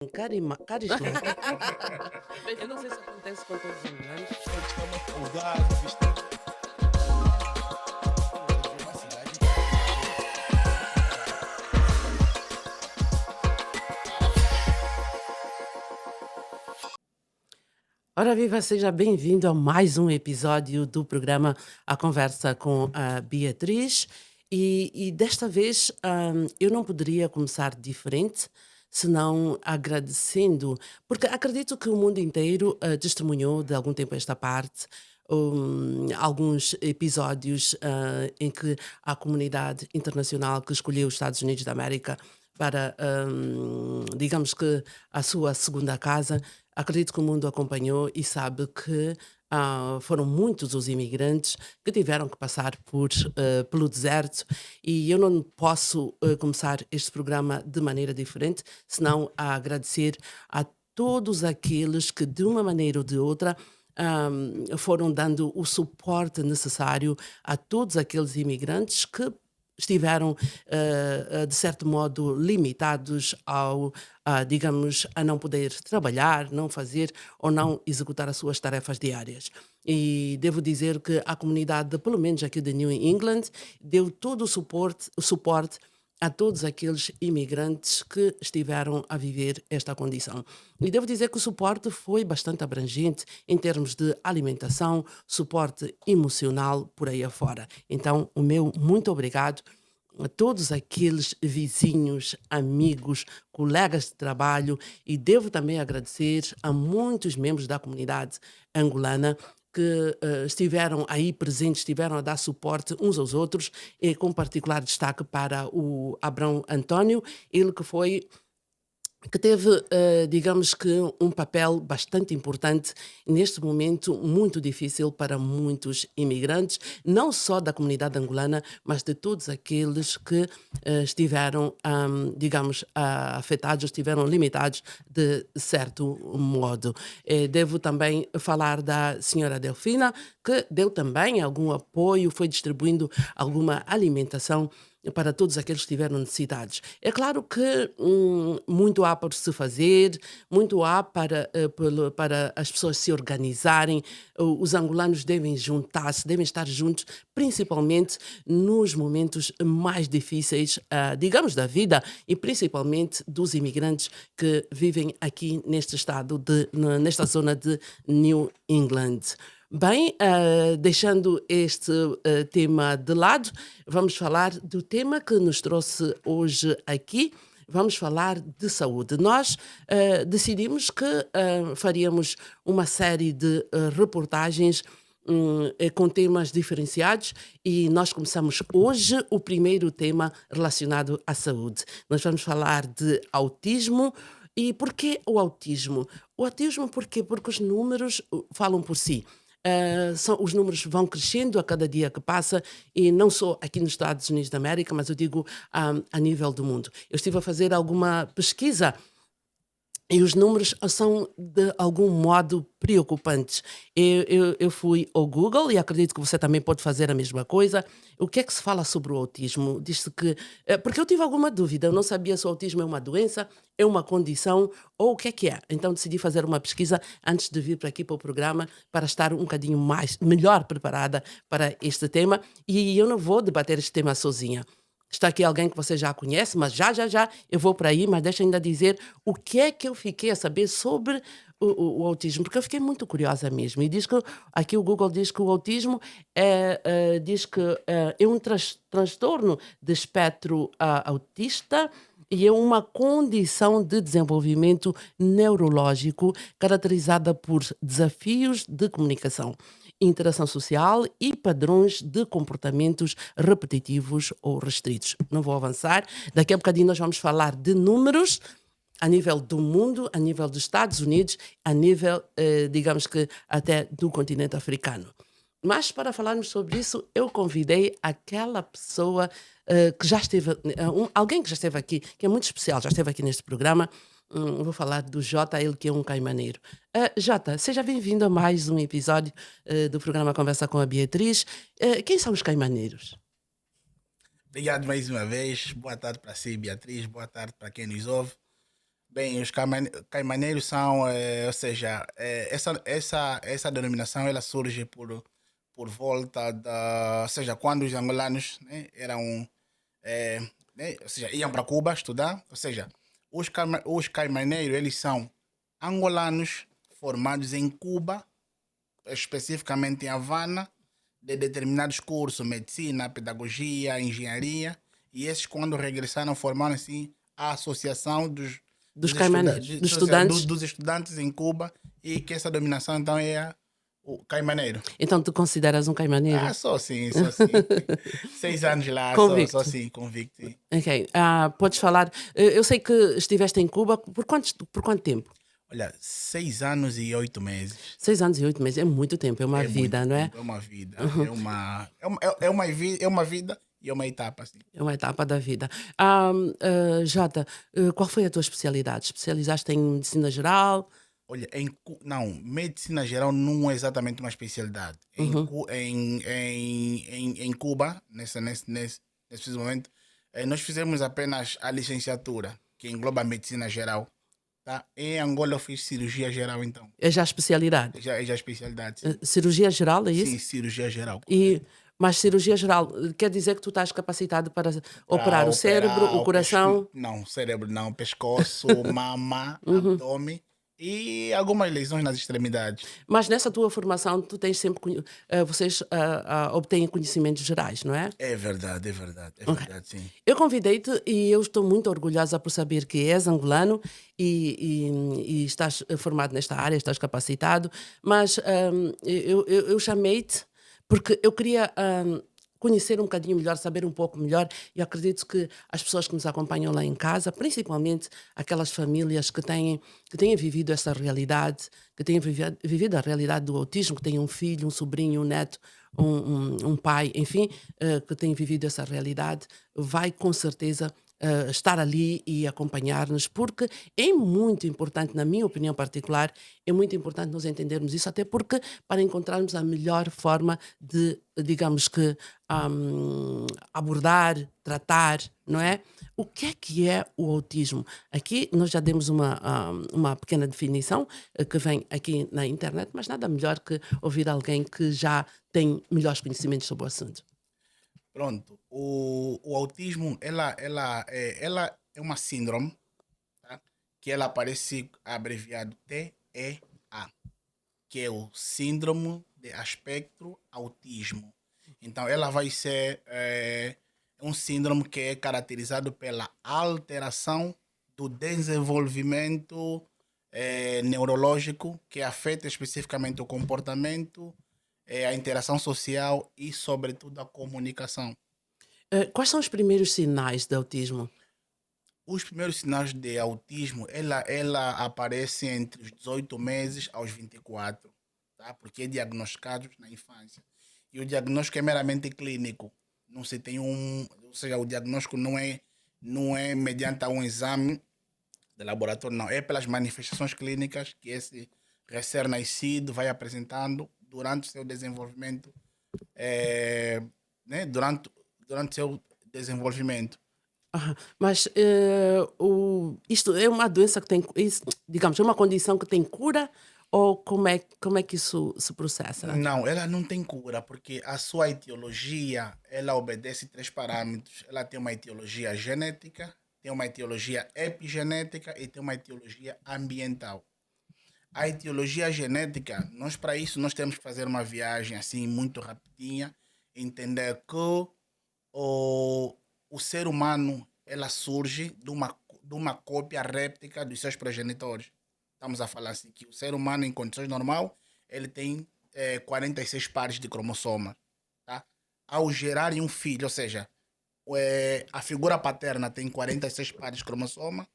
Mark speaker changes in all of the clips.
Speaker 1: Carismático. Bem, eu não sei se acontece com todos os imigrantes.
Speaker 2: Pode estar uma folgado, vestido. Uma cidade que
Speaker 1: Ora viva, seja bem-vindo a mais um episódio do programa A Conversa com a Beatriz. E desta vez eu não poderia começar diferente, senão agradecendo, porque acredito que o mundo inteiro testemunhou de algum tempo a esta parte alguns episódios em que a comunidade internacional que escolheu os Estados Unidos da América para, digamos que, a sua segunda casa. Acredito que o mundo acompanhou e sabe que foram muitos os imigrantes que tiveram que passar pelo deserto, e eu não posso começar este programa de maneira diferente, senão a agradecer a todos aqueles que, de uma maneira ou de outra, foram dando o suporte necessário a todos aqueles imigrantes que estiveram, de certo modo, limitados digamos, a não poder trabalhar, não fazer ou não executar as suas tarefas diárias. E devo dizer que a comunidade, pelo menos aqui de New England, deu todo o suporte a todos aqueles imigrantes que estiveram a viver esta condição. E devo dizer que o suporte foi bastante abrangente em termos de alimentação, suporte emocional por aí afora. Então, o meu muito obrigado a todos aqueles vizinhos, amigos, colegas de trabalho, e devo também agradecer a muitos membros da comunidade angolana que estiveram aí presentes, estiveram a dar suporte uns aos outros, e com particular destaque para o Abrão António, ele que teve, digamos que, um papel bastante importante neste momento muito difícil para muitos imigrantes, não só da comunidade angolana, mas de todos aqueles que estiveram, digamos, afetados, estiveram limitados de certo modo. Devo também falar da senhora Delfina, que deu também algum apoio, foi distribuindo alguma alimentação para todos aqueles que tiveram necessidades. É claro que muito há por se fazer, muito há para as pessoas se organizarem. Os angolanos devem juntar-se, devem estar juntos, principalmente nos momentos mais difíceis, digamos, da vida, e principalmente dos imigrantes que vivem aqui neste estado, nesta zona de New England. Bem, deixando este tema de lado, vamos falar do tema que nos trouxe hoje aqui. Vamos falar de saúde. Nós decidimos que faríamos uma série de reportagens com temas diferenciados, e nós começamos hoje o primeiro tema relacionado à saúde. Nós vamos falar de autismo. E por que o autismo? O autismo porquê? Porque os números falam por si. Os números vão crescendo a cada dia que passa, e não só aqui nos Estados Unidos da América, mas eu digo a nível do mundo. Eu estive a fazer alguma pesquisa e os números são de algum modo preocupantes. Eu fui ao Google, e acredito que você também pode fazer a mesma coisa. O que é que se fala sobre o autismo? Diz-se que. Porque eu tive alguma dúvida, eu não sabia se o autismo é uma doença, é uma condição ou o que é que é. Então decidi fazer uma pesquisa antes de vir para aqui para o programa, para estar um bocadinho melhor preparada para este tema. E eu não vou debater este tema sozinha. Está aqui alguém que você já conhece, mas já eu vou para aí, mas deixa ainda dizer o que é que eu fiquei a saber sobre o autismo, porque eu fiquei muito curiosa mesmo. E diz que, aqui o Google diz que o autismo diz que é um transtorno de espectro autista, e é uma condição de desenvolvimento neurológico caracterizada por desafios de comunicação, interação social e padrões de comportamentos repetitivos ou restritos. Não vou avançar. Daqui a bocadinho nós vamos falar de números a nível do mundo, a nível dos Estados Unidos, a nível, digamos que até do continente africano. Mas para falarmos sobre isso, eu convidei aquela pessoa que já esteve, alguém que já esteve aqui, que é muito especial, já esteve aqui neste programa. Vou falar do Jota, ele que é um caimaneiro. Jota, seja bem-vindo a mais um episódio do programa Conversa com a Beatriz. Quem são os caimaneiros?
Speaker 2: Obrigado mais uma vez. Boa tarde para si, Beatriz. Boa tarde para quem nos ouve. Bem, os caimaneiros são, ou seja, essa denominação ela surge por volta da, ou seja, quando os angolanos, né, eram, eh, né, ou seja, iam para Cuba estudar, ou seja, os caimaneiros eles são angolanos formados em Cuba, especificamente em Havana, de determinados cursos, medicina, pedagogia, engenharia, e esses quando regressaram formaram assim a associação
Speaker 1: Dos caimaneiros, dos estudantes.
Speaker 2: dos estudantes em Cuba e que essa dominação então é o caimaneiro.
Speaker 1: Então, tu consideras um caimaneiro?
Speaker 2: Ah, só sim, só sim. 6 anos lá, só
Speaker 1: Convicto.
Speaker 2: sim, convicto. Sim.
Speaker 1: Ok. Podes falar. Eu sei que estiveste em Cuba por quanto tempo?
Speaker 2: Olha, 6 anos e 8 meses.
Speaker 1: 6 anos e 8 meses. É muito tempo, é uma
Speaker 2: É muito
Speaker 1: vida, não é?
Speaker 2: tempo, é uma vida. É uma vida e é uma etapa, assim.
Speaker 1: É uma etapa da vida. Jota, qual foi a tua especialidade? Especializaste em medicina geral?
Speaker 2: Olha, não, medicina geral não é exatamente uma especialidade.
Speaker 1: Uhum.
Speaker 2: Em Cuba, nesse preciso momento, nós fizemos apenas a licenciatura, que engloba a medicina geral. Tá? Em Angola eu fiz cirurgia geral, então.
Speaker 1: É já a especialidade.
Speaker 2: Já é a especialidade, sim.
Speaker 1: Cirurgia geral, é
Speaker 2: Sim,
Speaker 1: isso?
Speaker 2: cirurgia geral,
Speaker 1: E,
Speaker 2: correto.
Speaker 1: mas cirurgia geral quer dizer que tu estás capacitado para
Speaker 2: Para
Speaker 1: operar o cérebro, o
Speaker 2: operar o
Speaker 1: coração?
Speaker 2: não, cérebro não, pescoço, mama,
Speaker 1: Uhum.
Speaker 2: abdômen e algumas lesões nas extremidades.
Speaker 1: Mas nessa tua formação, tu tens sempre, vocês obtêm conhecimentos gerais, não é?
Speaker 2: É verdade,
Speaker 1: Ok.
Speaker 2: sim.
Speaker 1: Eu convidei-te e eu estou muito orgulhosa por saber que és angolano e estás formado nesta área, estás capacitado, mas eu chamei-te porque eu queria conhecer um bocadinho melhor, saber um pouco melhor, e acredito que as pessoas que nos acompanham lá em casa, principalmente aquelas famílias que têm vivido essa realidade, que têm vivido a realidade do autismo, que têm um filho, um sobrinho, um neto, um pai, enfim, que têm vivido essa realidade, vai com certeza estar ali e acompanhar-nos, porque é muito importante, na minha opinião particular, é muito importante nós entendermos isso, até porque para encontrarmos a melhor forma de, digamos que, abordar, tratar, não
Speaker 2: Sim.
Speaker 1: é? O que é o autismo? Aqui nós já demos uma pequena definição que vem aqui na internet, mas nada melhor que ouvir alguém que já tem melhores conhecimentos sobre o assunto.
Speaker 2: Pronto, o autismo, ela é uma síndrome, tá? Que ela aparece abreviado TEA, que é o Síndrome de Aspecto Autismo. Então, ela vai ser um síndrome que é caracterizado pela alteração do desenvolvimento neurológico que afeta especificamente o comportamento, a interação social e, sobretudo, a comunicação.
Speaker 1: Quais são os primeiros sinais de autismo?
Speaker 2: Os primeiros sinais de autismo, ela aparece entre os 18 meses aos 24, tá? Porque é diagnosticado na infância. E o diagnóstico é meramente clínico. Não se tem ou seja, o diagnóstico não é mediante um exame de laboratório, não. É pelas manifestações clínicas que esse recém-nascido vai apresentando durante o seu desenvolvimento, né? Durante o seu desenvolvimento.
Speaker 1: Aham. Mas isto é uma doença que tem, digamos, é uma condição que tem cura ou como é que isso se processa?
Speaker 2: Não, ela não tem cura, porque a sua etiologia, ela obedece 3 parâmetros. Ela tem uma etiologia genética, tem uma etiologia epigenética e tem uma etiologia ambiental. A etiologia genética, nós para isso nós temos que fazer uma viagem assim muito rapidinha, entender que o, o ser humano ela surge de uma cópia réplica dos seus progenitores. Estamos a falar assim que o ser humano em condições normal ele tem 46 pares de cromossomas, tá? Ao gerarem um filho, ou seja, a figura paterna tem 46 pares de cromossoma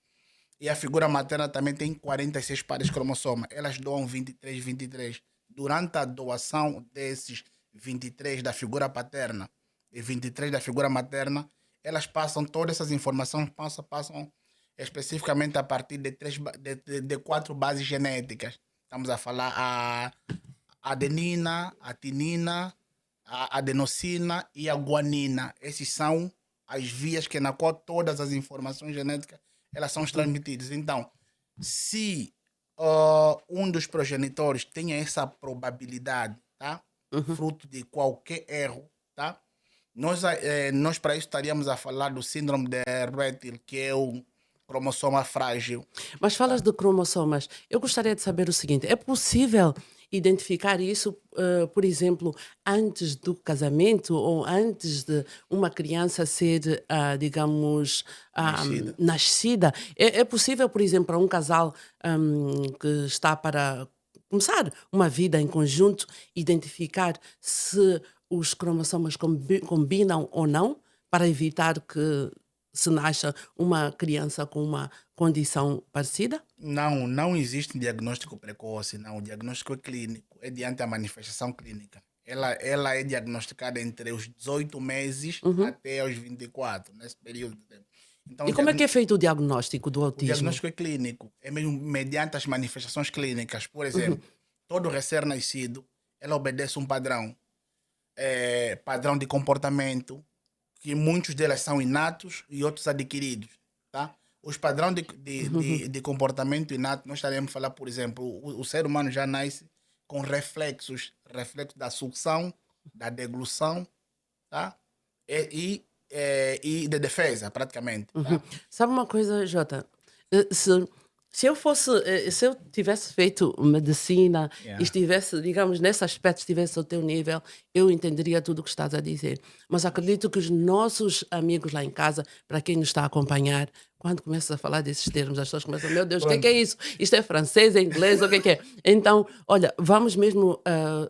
Speaker 2: e a figura materna também tem 46 pares de cromossoma. Elas doam 23, 23. Durante a doação desses 23 da figura paterna e 23 da figura materna, elas passam todas essas informações, passam especificamente a partir de 4 bases genéticas. Estamos a falar a adenina, a tinina, a adenosina e a guanina. Esses são as vias que na qual todas as informações genéticas elas são transmitidas. Então, Se um dos progenitores tenha essa probabilidade, tá?
Speaker 1: Uhum.
Speaker 2: Fruto de qualquer erro, tá? Nós para isso estaríamos a falar do síndrome de Rett, que é o cromossoma frágil,
Speaker 1: Mas falas
Speaker 2: tá?
Speaker 1: de cromossomas. Eu gostaria de saber o seguinte: é possível identificar isso, por exemplo, antes do casamento ou antes de uma criança ser, digamos,
Speaker 2: Nascida.
Speaker 1: nascida? É possível, por exemplo, para um casal que está para começar uma vida em conjunto, identificar se os cromossomas combinam ou não, para evitar que se nasça uma criança com uma condição parecida?
Speaker 2: Não, não existe um diagnóstico precoce, não. O diagnóstico é clínico, é diante da manifestação clínica. Ela é diagnosticada entre os 18 meses
Speaker 1: Uhum.
Speaker 2: até os 24, nesse período de tempo. Então,
Speaker 1: E como é que é feito o diagnóstico do
Speaker 2: o
Speaker 1: autismo?
Speaker 2: diagnóstico é clínico, é mesmo mediante as manifestações clínicas. Por
Speaker 1: Uhum.
Speaker 2: exemplo, todo recém-nascido, ela obedece um padrão, padrão de comportamento, que muitos deles são inatos e outros adquiridos, tá? Os padrões de comportamento inato, nós estaremos a falar, por exemplo, o ser humano já nasce com reflexos da sucção, da deglução, tá? E de defesa, praticamente,
Speaker 1: Uhum.
Speaker 2: tá?
Speaker 1: Sabe uma coisa, Jota? Se eu fosse, se eu tivesse feito medicina e
Speaker 2: Yeah.
Speaker 1: estivesse, digamos, nesse aspecto, estivesse ao teu nível, eu entenderia tudo o que estás a dizer. Mas acredito que os nossos amigos lá em casa, para quem nos está a acompanhar, quando começas a falar desses termos, as pessoas começam, meu Deus, o que é
Speaker 2: Pronto.
Speaker 1: isso? Isto é francês, é inglês, o que é? Então, olha, vamos mesmo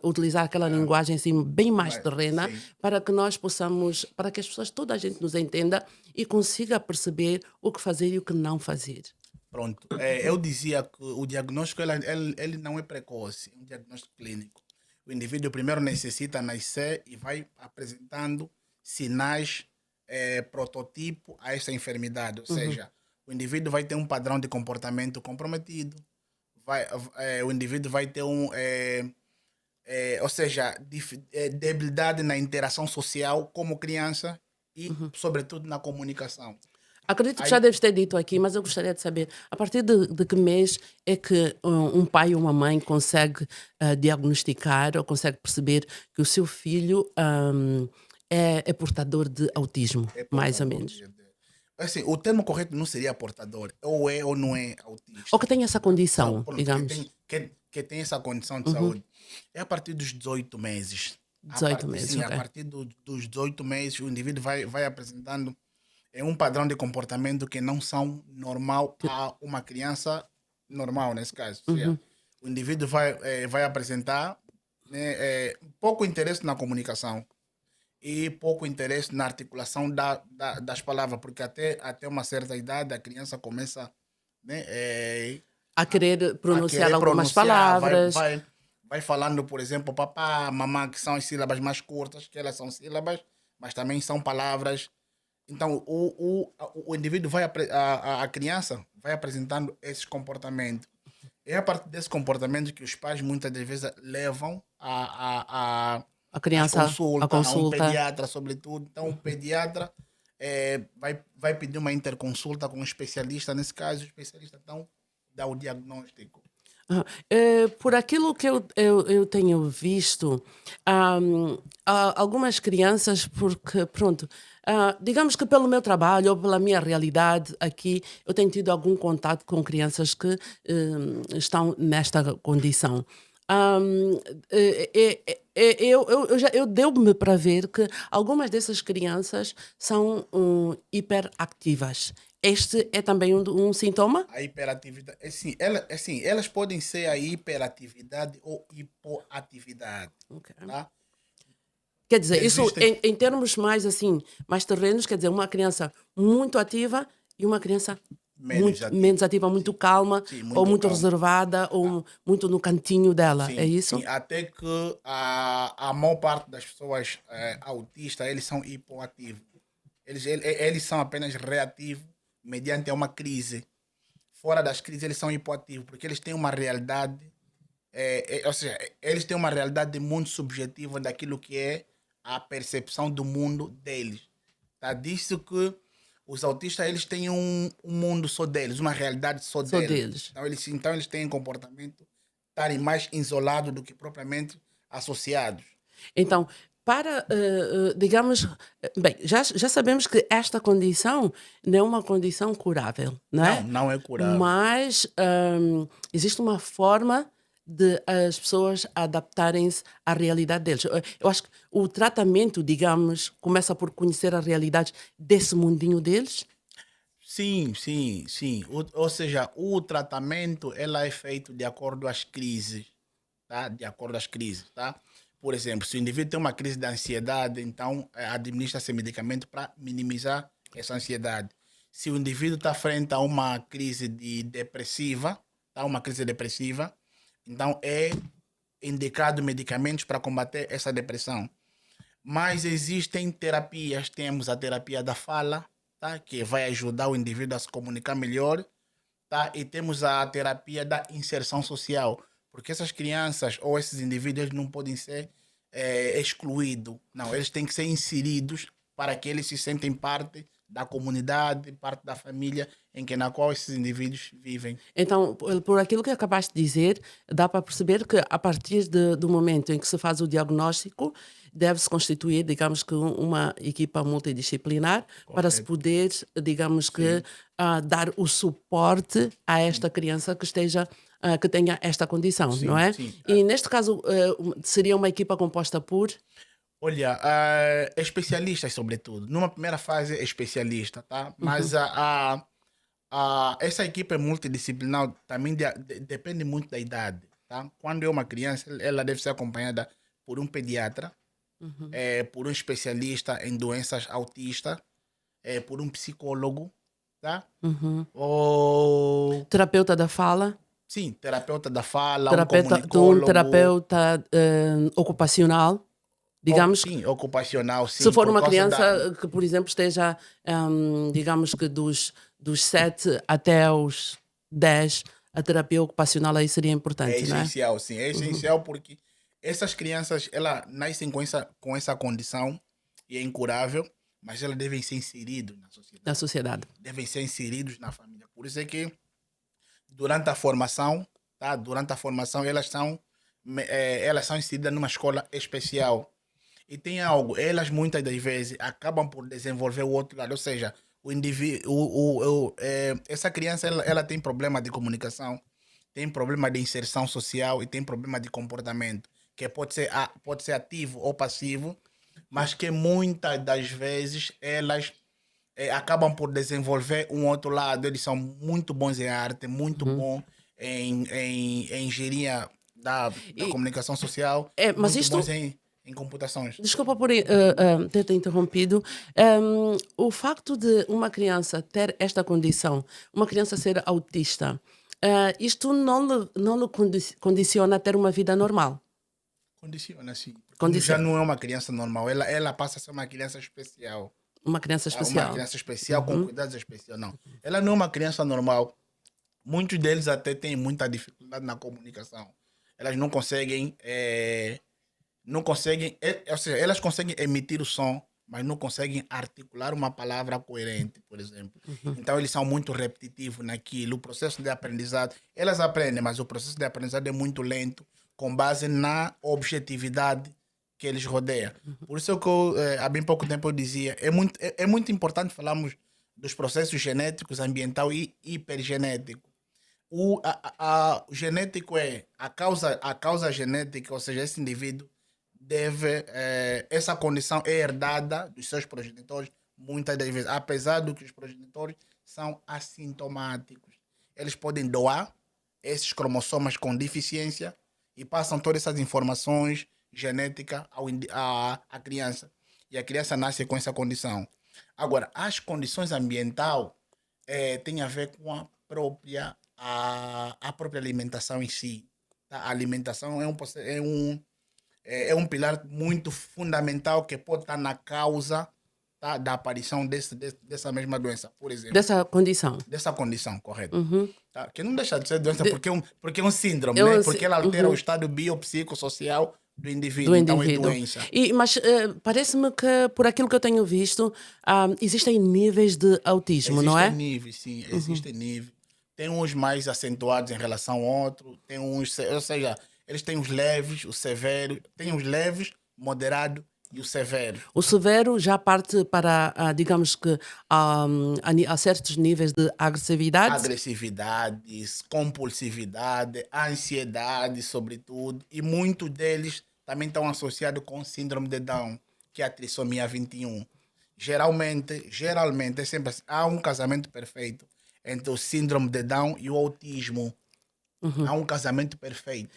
Speaker 1: utilizar aquela
Speaker 2: Ah,
Speaker 1: linguagem assim bem mais terrena
Speaker 2: sim.
Speaker 1: para que nós possamos, para que as pessoas, toda a gente nos entenda e consiga perceber o que fazer e o que não fazer.
Speaker 2: Pronto. Eu dizia que o diagnóstico ele não é precoce, é um diagnóstico clínico. O indivíduo primeiro necessita nascer e vai apresentando sinais, prototipo a essa enfermidade. Ou
Speaker 1: Uhum.
Speaker 2: seja, o indivíduo vai ter um padrão de comportamento comprometido, o indivíduo vai ter ou seja, debilidade na interação social como criança e, sobretudo, na comunicação.
Speaker 1: Acredito que já
Speaker 2: Aí,
Speaker 1: deves ter dito aqui, mas eu gostaria de saber, a partir de que mês é que um pai ou uma mãe consegue diagnosticar ou consegue perceber que o seu filho é portador de autismo,
Speaker 2: é
Speaker 1: mais ou
Speaker 2: portador
Speaker 1: menos?
Speaker 2: assim, o termo correto não seria portador, ou é ou não é
Speaker 1: Ou
Speaker 2: autista.
Speaker 1: que tem essa
Speaker 2: Tá?
Speaker 1: condição,
Speaker 2: Pronto,
Speaker 1: digamos,
Speaker 2: que tem essa condição de
Speaker 1: uhum,
Speaker 2: saúde. É a partir dos 18 meses.
Speaker 1: 18 meses,
Speaker 2: Sim, a
Speaker 1: ok.
Speaker 2: partir dos 18 meses, o indivíduo vai apresentando um padrão de comportamento que não são normal
Speaker 1: Que-
Speaker 2: a uma criança normal, nesse caso. Ou seja,
Speaker 1: uhum.
Speaker 2: o indivíduo vai apresentar, né, pouco interesse na comunicação e pouco interesse na articulação das palavras, porque até uma certa idade a criança começa, né,
Speaker 1: A querer
Speaker 2: a
Speaker 1: pronunciar
Speaker 2: querer
Speaker 1: algumas
Speaker 2: pronunciar,
Speaker 1: palavras.
Speaker 2: vai falando, por exemplo, papá, mamã, que são as sílabas mais curtas, que elas são sílabas, mas também são palavras. Então, o indivíduo a criança vai apresentando esses comportamentos. É a partir desse comportamento que os pais muitas das vezes levam
Speaker 1: A
Speaker 2: às
Speaker 1: criança, a
Speaker 2: consultas, a um
Speaker 1: consulta.
Speaker 2: pediatra, sobretudo. Então, o pediatra vai pedir uma interconsulta com um especialista. Nesse caso, o especialista então dá o diagnóstico.
Speaker 1: Aham. Por aquilo que eu tenho visto, há algumas crianças, porque, pronto, digamos que pelo meu trabalho ou pela minha realidade aqui, eu tenho tido algum contato com crianças que estão nesta condição. Hum, eu deu-me para ver que algumas dessas crianças são hiperactivas. Este é também um sintoma?
Speaker 2: A hiperatividade, assim, elas podem ser a hiperatividade ou hipoatividade,
Speaker 1: Ok.
Speaker 2: tá?
Speaker 1: Quer dizer, isso
Speaker 2: Existem
Speaker 1: em termos mais assim, mais terrenos, quer dizer, uma criança muito ativa e uma criança
Speaker 2: menos
Speaker 1: muito menos
Speaker 2: ativos,
Speaker 1: ativa, muito
Speaker 2: sim,
Speaker 1: calma,
Speaker 2: sim,
Speaker 1: ou
Speaker 2: muito
Speaker 1: muito
Speaker 2: calmo.
Speaker 1: reservada,
Speaker 2: Ah,
Speaker 1: ou muito no cantinho dela, é
Speaker 2: sim, sim,
Speaker 1: isso?
Speaker 2: até que a maior parte das pessoas autistas, eles são hipoativos. Eles são apenas reativos mediante uma crise. Fora das crises, eles são hipoativos, porque eles têm uma realidade, ou seja, eles têm uma realidade muito subjetiva daquilo que é a percepção do mundo deles. Tá? Disso que Os autistas, eles têm um mundo só deles, uma realidade só
Speaker 1: Só
Speaker 2: deles.
Speaker 1: deles.
Speaker 2: Então eles têm um comportamento estarem mais isolados do que propriamente associados.
Speaker 1: Então, digamos, bem, já sabemos que esta condição não é uma condição curável, não
Speaker 2: Não,
Speaker 1: é?
Speaker 2: não é curável.
Speaker 1: Mas existe uma forma de as pessoas adaptarem-se à realidade deles. Eu acho que o tratamento, digamos, começa por conhecer a realidade desse mundinho deles.
Speaker 2: Sim, sim, sim. Ou seja, o tratamento ela é feito de acordo às crises, tá? De acordo às crises, tá? Por exemplo, se o indivíduo tem uma crise de ansiedade, então administra-se medicamento para minimizar essa ansiedade. Se o indivíduo está frente a uma crise depressiva, tá? Uma crise depressiva, então é indicado medicamentos para combater essa depressão. Mas existem terapias, temos a terapia da fala, tá? Que vai ajudar o indivíduo a se comunicar melhor, tá? E temos a terapia da inserção social, porque essas crianças ou esses indivíduos eles não podem ser excluídos, não, eles têm que ser inseridos para que eles se sentem parte da comunidade, parte da família na qual esses indivíduos vivem.
Speaker 1: Então, por aquilo que acabaste de dizer, dá para perceber que a partir do momento em que se faz o diagnóstico, deve-se constituir, digamos que, uma equipa multidisciplinar para se
Speaker 2: Correto.
Speaker 1: poder, digamos que,
Speaker 2: Sim,
Speaker 1: dar o suporte a
Speaker 2: sim,
Speaker 1: esta criança que esteja, que tenha esta condição, não
Speaker 2: sim,
Speaker 1: é?
Speaker 2: sim.
Speaker 1: E neste caso, seria uma equipa composta por.
Speaker 2: Olha, especialistas sobretudo. Numa primeira fase, especialista, tá? Mas
Speaker 1: Uhum,
Speaker 2: essa equipe é multidisciplinar também depende muito da idade, tá? Quando é uma criança, ela deve ser acompanhada por um pediatra,
Speaker 1: uhum,
Speaker 2: por um especialista em doenças autistas, por um psicólogo, tá?
Speaker 1: uhum.
Speaker 2: Ou,
Speaker 1: Terapeuta da fala,
Speaker 2: sim, terapeuta da fala, um
Speaker 1: de um
Speaker 2: comunicólogo,
Speaker 1: terapeuta ocupacional,
Speaker 2: ou,
Speaker 1: digamos.
Speaker 2: sim, ocupacional,
Speaker 1: Se
Speaker 2: sim,
Speaker 1: for
Speaker 2: por
Speaker 1: uma
Speaker 2: causa
Speaker 1: criança que, por exemplo, esteja, digamos que dos 7 até os 10, a terapia ocupacional aí seria
Speaker 2: é
Speaker 1: importante, não é?
Speaker 2: essencial, sim, é
Speaker 1: Uhum.
Speaker 2: essencial porque essas crianças, elas nascem com essa condição e é incurável, mas elas devem ser inseridas na
Speaker 1: Na
Speaker 2: sociedade,
Speaker 1: sociedade.
Speaker 2: devem ser inseridos na família. Por isso é que durante a formação, tá? Durante a formação elas são inseridas numa escola especial. E tem algo, elas muitas das vezes acabam por desenvolver o outro lado, ou seja, o indivíduo, essa criança ela tem problema de comunicação, tem problema de inserção social e tem problema de comportamento, que pode ser ativo ou passivo, mas que muitas das vezes elas acabam por desenvolver um outro lado. Eles são muito bons em arte, muito
Speaker 1: Uhum.
Speaker 2: bons em engenharia da
Speaker 1: E,
Speaker 2: comunicação social,
Speaker 1: mas
Speaker 2: muito bons
Speaker 1: isto,
Speaker 2: em computações.
Speaker 1: desculpa por ter-te interrompido, o facto de uma criança ter esta condição, uma criança ser autista, isto não lhe condiciona a ter uma vida normal.
Speaker 2: Condiciona, sim. Porque já
Speaker 1: Condiciona.
Speaker 2: não é uma criança normal. Ela passa a ser uma criança especial.
Speaker 1: Uma criança
Speaker 2: Tá? Uma
Speaker 1: especial.
Speaker 2: criança especial com
Speaker 1: Uhum.
Speaker 2: cuidados especiais. Não. Ela não é uma criança normal. Muitos deles até têm muita dificuldade na comunicação. Elas não conseguem. Não conseguem. Ou seja, elas conseguem emitir o som, mas não conseguem articular uma palavra coerente, por exemplo.
Speaker 1: Uhum.
Speaker 2: Então, eles são muito repetitivos naquilo. O processo de aprendizado. Elas aprendem, mas o processo de aprendizado é muito lento, com base na objetividade que eles rodeiam. Por isso que há bem pouco tempo eu dizia, é muito importante falarmos dos processos genéticos, ambiental e hipergenético. O genético é a causa genética, ou seja, esse indivíduo essa condição é herdada dos seus progenitores, muitas das vezes, apesar de que os progenitores são assintomáticos. Eles podem doar esses cromossomas com deficiência e passam todas essas informações genéticas à criança. E a criança nasce com essa condição. Agora, as condições ambientais têm a ver com a própria alimentação em si. Tá? A alimentação é um pilar muito fundamental que pode estar na causa, tá, da aparição dessa mesma doença, por exemplo.
Speaker 1: Dessa condição.
Speaker 2: Dessa condição, correto.
Speaker 1: Uhum.
Speaker 2: Tá? Que não deixa de ser doença
Speaker 1: De-
Speaker 2: porque é um síndrome,
Speaker 1: eu,
Speaker 2: né?
Speaker 1: assim,
Speaker 2: Porque ela altera o
Speaker 1: uhum.
Speaker 2: estado biopsicossocial do
Speaker 1: do
Speaker 2: indivíduo, então é
Speaker 1: indivíduo.
Speaker 2: doença.
Speaker 1: Mas parece-me que, por aquilo que eu tenho visto, existem níveis de autismo, não
Speaker 2: Existem
Speaker 1: é?
Speaker 2: níveis, sim, existem níveis. Tem uns mais acentuados em relação ao outro, tem uns, ou seja, eles têm os leves, os severos, tem os leves, moderado e o severo.
Speaker 1: O severo já parte para, digamos que, há certos níveis de agressividade.
Speaker 2: Agressividades, compulsividade, ansiedade, sobretudo, e muitos deles também estão associados com síndrome de Down, que é a trissomia 21. Geralmente, é sempre assim, há um casamento perfeito entre o síndrome de Down e o autismo. Há um casamento perfeito.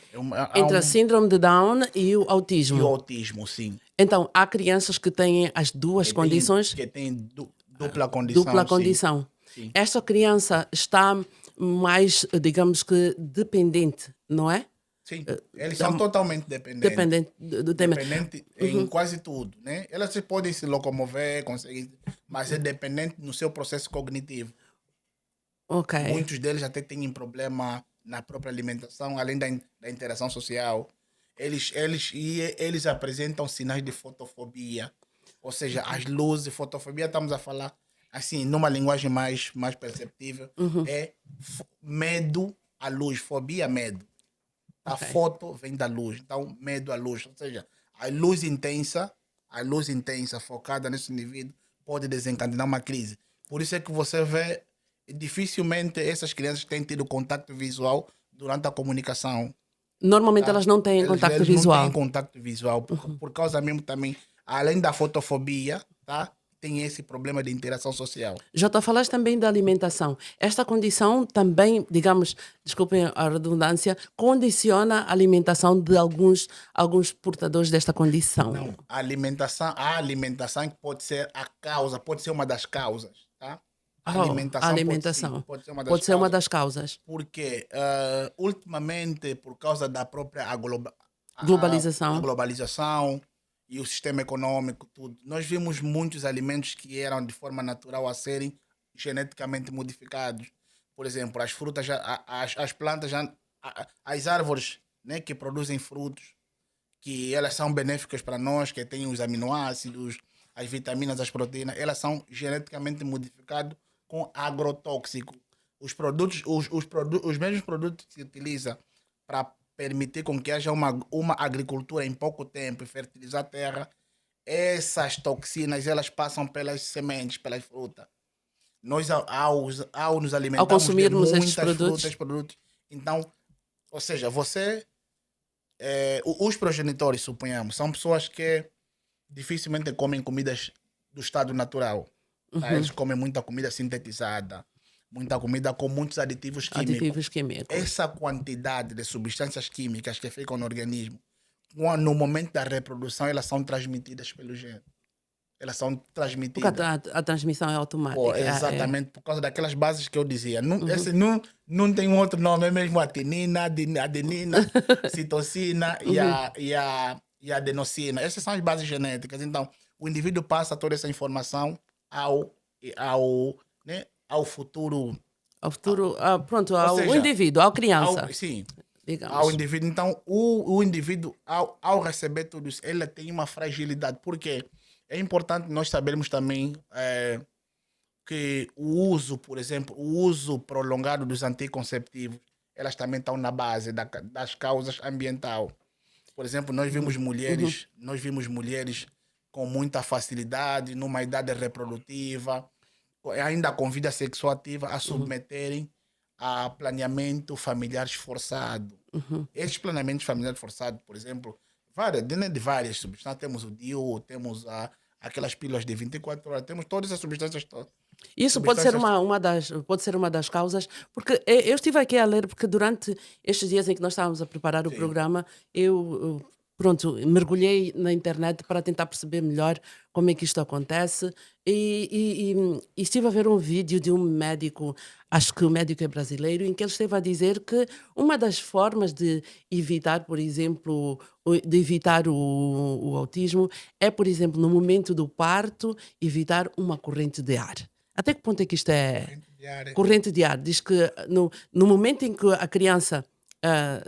Speaker 1: Entre a síndrome de Down e o
Speaker 2: E o
Speaker 1: autismo.
Speaker 2: autismo, sim.
Speaker 1: Então, há crianças que têm as duas condições,
Speaker 2: Que tem dupla
Speaker 1: dupla
Speaker 2: condição, sim.
Speaker 1: condição.
Speaker 2: Sim.
Speaker 1: Esta criança está mais, digamos que, dependente, não é?
Speaker 2: Sim, eles são totalmente dependentes.
Speaker 1: Dependente do tema.
Speaker 2: Dependente em quase tudo, né? Elas podem se locomover, conseguir, mas é dependente no seu processo cognitivo.
Speaker 1: Ok.
Speaker 2: Muitos deles até têm problema na própria alimentação, além da interação social. Eles apresentam sinais de fotofobia, ou seja, as luzes, fotofobia, estamos a falar assim, numa linguagem mais perceptível, é medo à luz, fobia, medo. A
Speaker 1: Ok.
Speaker 2: foto vem da luz, então medo à luz, ou seja, a luz intensa focada nesse indivíduo pode desencadear uma crise. Por isso é que você vê, dificilmente essas crianças têm tido contato visual durante a comunicação.
Speaker 1: Normalmente
Speaker 2: Tá?
Speaker 1: elas não têm contacto
Speaker 2: Eles não têm
Speaker 1: visual.
Speaker 2: contato visual por causa mesmo também, além da fotofobia, tá? Tem esse problema de interação social.
Speaker 1: Já falaste também da alimentação. Esta condição também, digamos, desculpem a redundância, condiciona a alimentação de alguns portadores desta condição.
Speaker 2: Não, a alimentação que pode ser a causa, pode ser uma das causas, tá? A
Speaker 1: A
Speaker 2: alimentação
Speaker 1: alimentação
Speaker 2: pode ser uma das
Speaker 1: pode ser uma
Speaker 2: causas,
Speaker 1: das causas.
Speaker 2: porque ultimamente, por causa da própria a
Speaker 1: Globalização.
Speaker 2: globalização e o sistema econômico, tudo, nós vimos muitos alimentos que eram de forma natural a serem geneticamente modificados. Por exemplo, as frutas, as plantas, as árvores, né, que produzem frutos, que elas são benéficas para nós, que têm os aminoácidos, as vitaminas, as proteínas, elas são geneticamente modificadas com agrotóxico. Os mesmos produtos que se utiliza para permitir com que haja uma agricultura em pouco tempo e fertilizar a terra, essas toxinas elas passam pelas sementes, pelas frutas. Nós, ao nos
Speaker 1: Ao
Speaker 2: alimentarmos de
Speaker 1: consumirmos estes
Speaker 2: muitas frutas,
Speaker 1: produtos,
Speaker 2: produtos, então, ou seja, os progenitores, suponhamos, são pessoas que dificilmente comem comidas do estado natural. Tá? Eles comem muita comida sintetizada, muita comida com muitos aditivos químicos.
Speaker 1: aditivos químicos.
Speaker 2: Essa quantidade de substâncias químicas que ficam no organismo, no momento da reprodução, elas são transmitidas pelo gene. Elas são
Speaker 1: Porque
Speaker 2: transmitidas.
Speaker 1: a transmissão é automática.
Speaker 2: Exatamente, por causa daquelas bases que eu dizia. Esse não tem outro nome, é mesmo adenina, adenina, citocina e adenosina. Essas são as bases genéticas. Então, o indivíduo passa toda essa informação né, ao futuro.
Speaker 1: Ao futuro, pronto,
Speaker 2: Ou
Speaker 1: ao
Speaker 2: seja,
Speaker 1: indivíduo, à criança,
Speaker 2: sim,
Speaker 1: digamos.
Speaker 2: ao indivíduo. Então, o indivíduo, ao receber tudo isso, ele tem uma fragilidade. Por quê? É importante nós sabermos também que o uso, por exemplo, o uso prolongado dos anticonceptivos, elas também estão na base das causas ambientais. Por exemplo, nós vimos mulheres com muita facilidade, numa idade reprodutiva, ainda com vida sexual ativa, a submeterem a planeamento familiar forçado. Estes planeamentos familiares forçados, por exemplo, de várias substâncias, temos o DIU, temos aquelas pílulas de 24 horas, temos todas essas substâncias todas.
Speaker 1: Isso pode ser pode ser uma das causas, porque eu estive aqui a ler, porque durante estes dias em que nós estávamos a preparar o programa, pronto, mergulhei na internet para tentar perceber melhor como é que isto acontece e estive a ver um vídeo de um médico, acho que o médico é brasileiro, em que ele esteve a dizer que uma das formas de evitar, por exemplo, de evitar o autismo é, por exemplo, no momento do parto, evitar uma corrente de ar. Até que ponto é que isto é corrente de ar? Diz que no momento em que a criança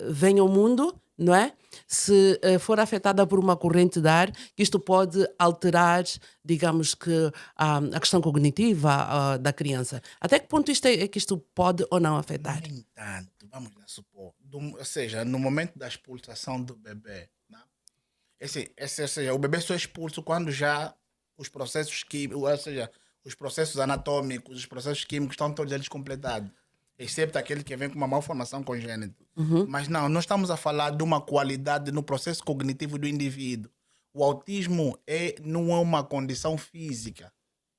Speaker 1: vem ao mundo, não é? Se for afetada por uma corrente de ar, que isto pode alterar, digamos que, a questão cognitiva da criança. Até que ponto isto é que isto pode ou não afetar?
Speaker 2: No entanto, vamos lá supor, ou seja, no momento da expulsação do bebê, né? Ou seja, o bebê só é expulso quando já os processos químicos, ou seja, os processos anatômicos, os processos químicos estão todos eles completados, excepto aquele que vem com uma malformação congênita. Mas não, nós estamos a falar de uma qualidade no processo cognitivo do indivíduo. O autismo não é uma condição física,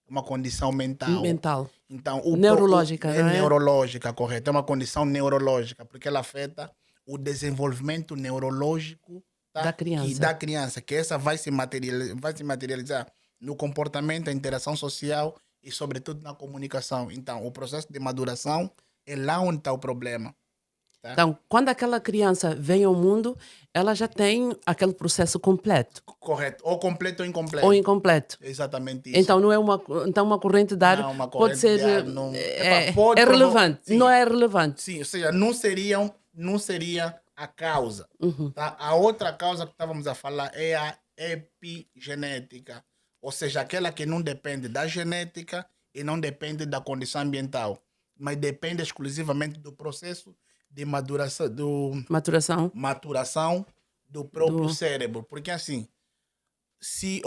Speaker 2: é uma condição mental.
Speaker 1: Mental.
Speaker 2: Então,
Speaker 1: Neurológica,
Speaker 2: é
Speaker 1: não é?
Speaker 2: neurológica, correto. É uma condição neurológica, porque ela afeta o desenvolvimento neurológico, tá?
Speaker 1: Da criança.
Speaker 2: Da criança, que essa vai se materializar no comportamento, a interação social e, sobretudo, na comunicação. Então, o processo de maduração é lá onde está o problema. Tá?
Speaker 1: Então, quando aquela criança vem ao mundo, ela já tem aquele processo completo.
Speaker 2: Correto. Ou completo ou incompleto.
Speaker 1: Ou incompleto.
Speaker 2: Exatamente isso.
Speaker 1: Então, não é uma corrente de ar,
Speaker 2: Não, uma
Speaker 1: pode
Speaker 2: corrente
Speaker 1: ser.
Speaker 2: de ar não-
Speaker 1: É,
Speaker 2: pode
Speaker 1: é relevante.
Speaker 2: sim.
Speaker 1: Não é relevante.
Speaker 2: Sim, ou seja, não seria a causa. Tá? A outra causa que estávamos a falar é a epigenética. Ou seja, aquela que não depende da genética e não depende da condição ambiental, mas depende exclusivamente do processo de maturação do próprio cérebro. Porque assim, se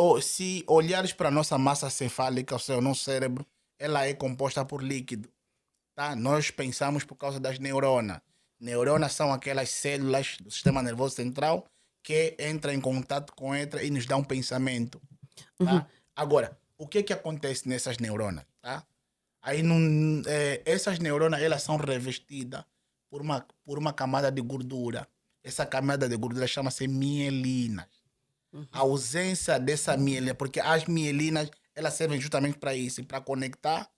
Speaker 2: olhares para a nossa massa cefálica, ou seja, o nosso cérebro, ela é composta por líquido. Tá? Nós pensamos por causa das neuronas. Neuronas são aquelas células do sistema nervoso central que entram em contato com outra e nos dão um pensamento. Tá? Agora, o que acontece nessas neuronas? Tá? Aí, essas neuronas elas são revestidas por uma camada de gordura. Essa camada de gordura chama-se mielina. A ausência dessa mielina, porque as mielinas elas servem justamente para isso, para conectar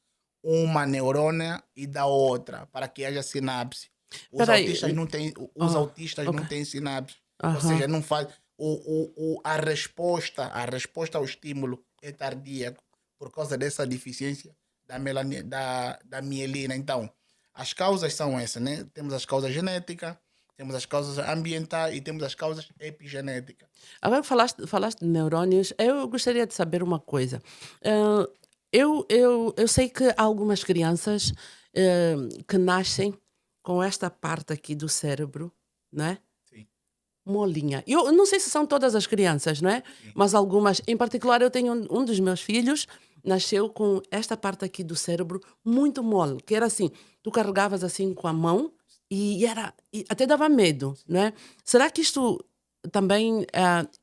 Speaker 2: uma neurônia e da outra, para que haja sinapse. Os autistas não têm, não têm sinapse. Ou seja, não faz. A resposta ao estímulo é tardia por causa dessa deficiência da mielina. Então, as causas são essas, né? Temos as causas genéticas, temos as causas ambientais e temos as causas epigenéticas.
Speaker 1: Agora falaste de neurônios, eu gostaria de saber uma coisa. Eu sei que há algumas crianças que nascem com esta parte aqui do cérebro, não é?
Speaker 2: Sim.
Speaker 1: Molinha. Eu não sei se são todas as crianças, não é?
Speaker 2: Sim.
Speaker 1: Mas algumas. Em particular, eu tenho um dos meus filhos, nasceu com esta parte aqui do cérebro muito mole, que era assim, tu carregavas assim com a mão e até dava medo, não é? Será que isto também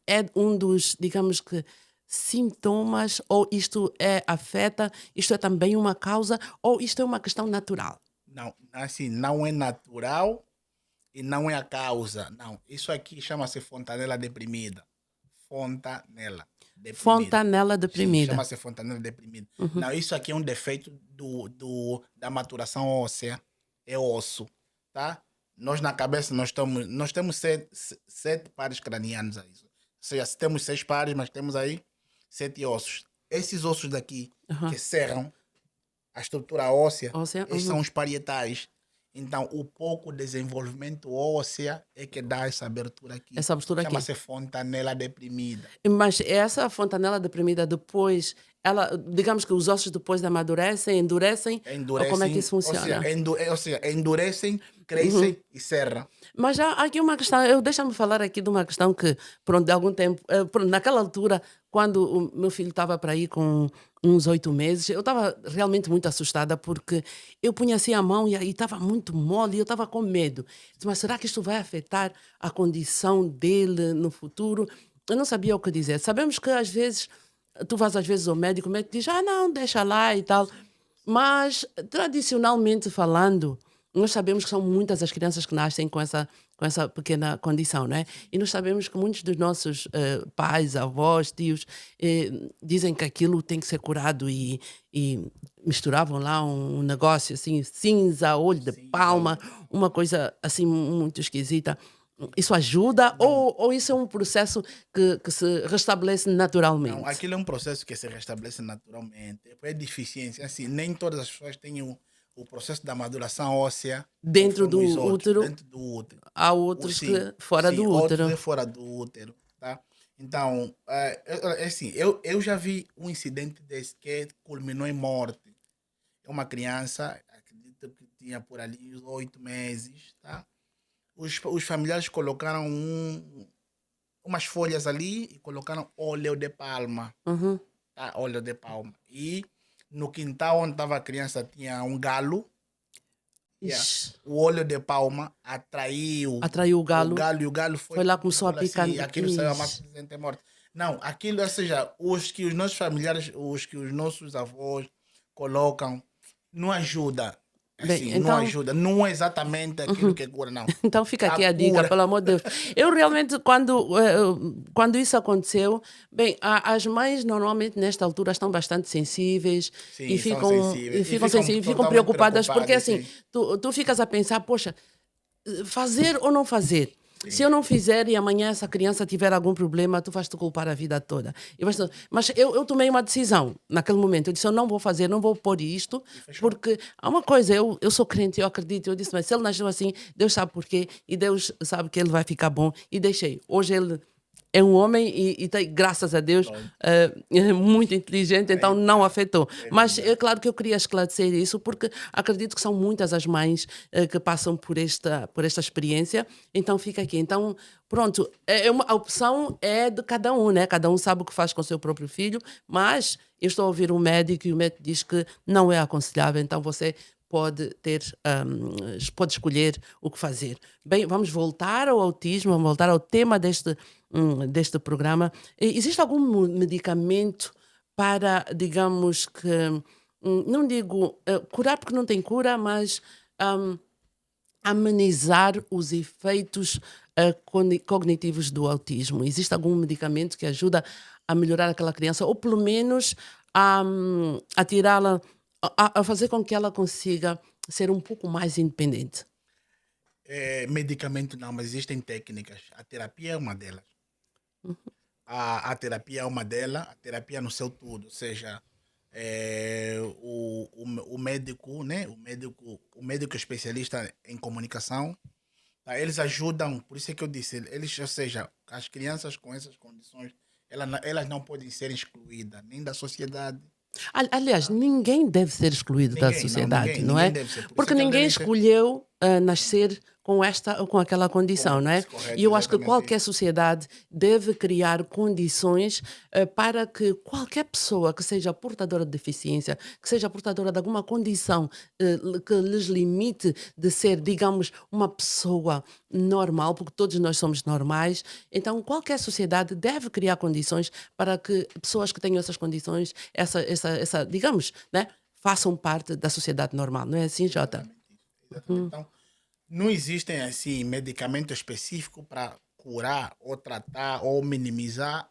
Speaker 1: é um dos, digamos que, sintomas, ou isto afeta, isto é também uma causa, ou isto é uma questão natural?
Speaker 2: Não, assim, não é natural e não é a causa. Não, isso aqui chama-se fontanela deprimida. Fontanela deprimida.
Speaker 1: Fontanela deprimida.
Speaker 2: Sim, chama-se fontanela deprimida. Não, isso aqui é um defeito da maturação óssea. É osso, tá? Nós na cabeça, nós temos sete pares cranianos aí. Ou seja, temos 6 pares, mas temos aí 7 ossos. Esses ossos daqui que cerram a estrutura óssea, esses são os parietais. Então, o pouco desenvolvimento óssea é que dá essa abertura aqui.
Speaker 1: Essa abertura aqui.
Speaker 2: Chama-se fontanela deprimida.
Speaker 1: Mas essa fontanela deprimida depois, digamos que os ossos depois amadurecem, endurecem, ou como é que isso funciona?
Speaker 2: Ou seja, endurecem, crescem e cerram.
Speaker 1: Mas há aqui uma questão, deixa-me falar aqui de uma questão que, pronto, de algum tempo, naquela altura, quando o meu filho estava para aí com uns 8 meses, eu estava realmente muito assustada porque eu punha assim a mão e estava muito mole e eu estava com medo. Mas será que isto vai afetar a condição dele no futuro? Eu não sabia o que dizer. Sabemos que às vezes, tu vais às vezes ao médico, o médico diz, não, deixa lá e tal. Mas, tradicionalmente falando, nós sabemos que são muitas as crianças que nascem com essa pequena condição, não é? E nós sabemos que muitos dos nossos pais, avós, tios, dizem que aquilo tem que ser curado e misturavam lá um negócio assim, cinza, olho de palma, uma coisa assim muito esquisita. Isso ajuda ou isso é um processo que se restabelece naturalmente?
Speaker 2: Não, aquilo é um processo que se restabelece naturalmente. É deficiência. Assim, nem todas as pessoas têm o processo da maduração óssea
Speaker 1: Dentro do
Speaker 2: conforme os outros,
Speaker 1: útero,
Speaker 2: dentro do útero.
Speaker 1: há
Speaker 2: O,
Speaker 1: outros
Speaker 2: sim,
Speaker 1: que fora
Speaker 2: sim,
Speaker 1: do
Speaker 2: outros
Speaker 1: útero.
Speaker 2: é fora do útero, tá? Então, é assim, eu já vi um incidente desse que culminou em morte. É uma criança, acredito que tinha por ali uns 8 meses, tá? Os familiares colocaram umas folhas ali e colocaram óleo de palma,
Speaker 1: Uhum.
Speaker 2: tá? Óleo de palma. E no quintal onde estava a criança tinha um galo. Yeah.
Speaker 1: Ixi,
Speaker 2: O óleo de palma atraiu
Speaker 1: atraiu o
Speaker 2: o
Speaker 1: galo.
Speaker 2: galo e o galo foi
Speaker 1: Foi lá,
Speaker 2: comido
Speaker 1: começou a
Speaker 2: por
Speaker 1: picar.
Speaker 2: assim, aquilo saiu a massa
Speaker 1: Ixi.
Speaker 2: presente morte. Não, aquilo, ou seja, os nossos familiares, os que os nossos avós colocam, não ajuda.
Speaker 1: Bem,
Speaker 2: Assim, não
Speaker 1: então,
Speaker 2: ajuda. Não é exatamente aquilo que cura, não.
Speaker 1: então fica
Speaker 2: A
Speaker 1: aqui a dica,
Speaker 2: cura.
Speaker 1: pelo amor de Deus. Eu realmente, quando isso aconteceu, bem, as mães normalmente nesta altura estão bastante sensíveis
Speaker 2: Sim, são
Speaker 1: e
Speaker 2: sensíveis. E
Speaker 1: ficam
Speaker 2: ficam
Speaker 1: sensíveis, ficam
Speaker 2: totalmente
Speaker 1: preocupadas, porque
Speaker 2: preocupadas,
Speaker 1: assim,
Speaker 2: sim.
Speaker 1: tu ficas a pensar, poxa, fazer ou não fazer? Se
Speaker 2: Sim.
Speaker 1: eu não fizer e amanhã essa criança tiver algum problema, tu vais te culpar a vida toda. Mas eu tomei uma decisão naquele momento. Eu disse: eu não vou fazer, não vou pôr isto,
Speaker 2: E fechou.
Speaker 1: porque há uma coisa, eu sou crente, eu acredito. Eu disse: mas se ele nasceu assim, Deus sabe porquê e Deus sabe que ele vai ficar bom. E deixei. Hoje ele é um homem e tem, graças a Deus,
Speaker 2: Pronto.
Speaker 1: é muito inteligente, então
Speaker 2: Aí
Speaker 1: não
Speaker 2: tá.
Speaker 1: afetou. Mas é
Speaker 2: Felizmente.
Speaker 1: claro que eu queria esclarecer isso, porque acredito que são muitas as mães que passam por esta experiência, então fica aqui. Então, pronto, a opção é de cada um, né? Cada um sabe o que faz com o seu próprio filho, mas eu estou a ouvir um médico e o médico diz que não é aconselhável, então você pode escolher o que fazer. Bem, vamos voltar ao autismo, vamos voltar ao tema deste programa. Existe algum medicamento para, digamos que, não digo curar porque não tem cura, mas hum, amenizar os efeitos cognitivos do autismo? Existe algum medicamento que ajuda a melhorar aquela criança, ou pelo menos a tirá-la, a fazer com que ela consiga ser um pouco mais independente?
Speaker 2: Medicamento não, mas existem técnicas. A terapia é uma delas. A terapia é uma delas, a terapia no seu tudo, ou seja, o médico, né? O médico especialista em comunicação, tá? Eles ajudam, por isso é que eu disse, eles, ou seja, as crianças com essas condições, elas não podem ser excluídas nem da sociedade,
Speaker 1: Aliás,
Speaker 2: tá?
Speaker 1: ninguém deve ser excluído da
Speaker 2: Ninguém, não,
Speaker 1: sociedade, não
Speaker 2: ninguém
Speaker 1: é?
Speaker 2: deve ser. Por isso
Speaker 1: Porque
Speaker 2: é que eles
Speaker 1: ninguém
Speaker 2: devem ser
Speaker 1: escolheu nascer com esta ou com aquela condição, não é? E
Speaker 2: correto,
Speaker 1: eu acho que
Speaker 2: exatamente
Speaker 1: qualquer
Speaker 2: isso.
Speaker 1: sociedade deve criar condições para que qualquer pessoa que seja portadora de deficiência, que seja portadora de alguma condição que lhes limite de ser, digamos, uma pessoa normal, porque todos nós somos normais, então qualquer sociedade deve criar condições para que pessoas que tenham essas condições, digamos, né, façam parte da sociedade normal, não é assim, Jota?
Speaker 2: Exatamente isso. Exatamente. Então, não existem assim medicamento específico para curar ou tratar ou minimizar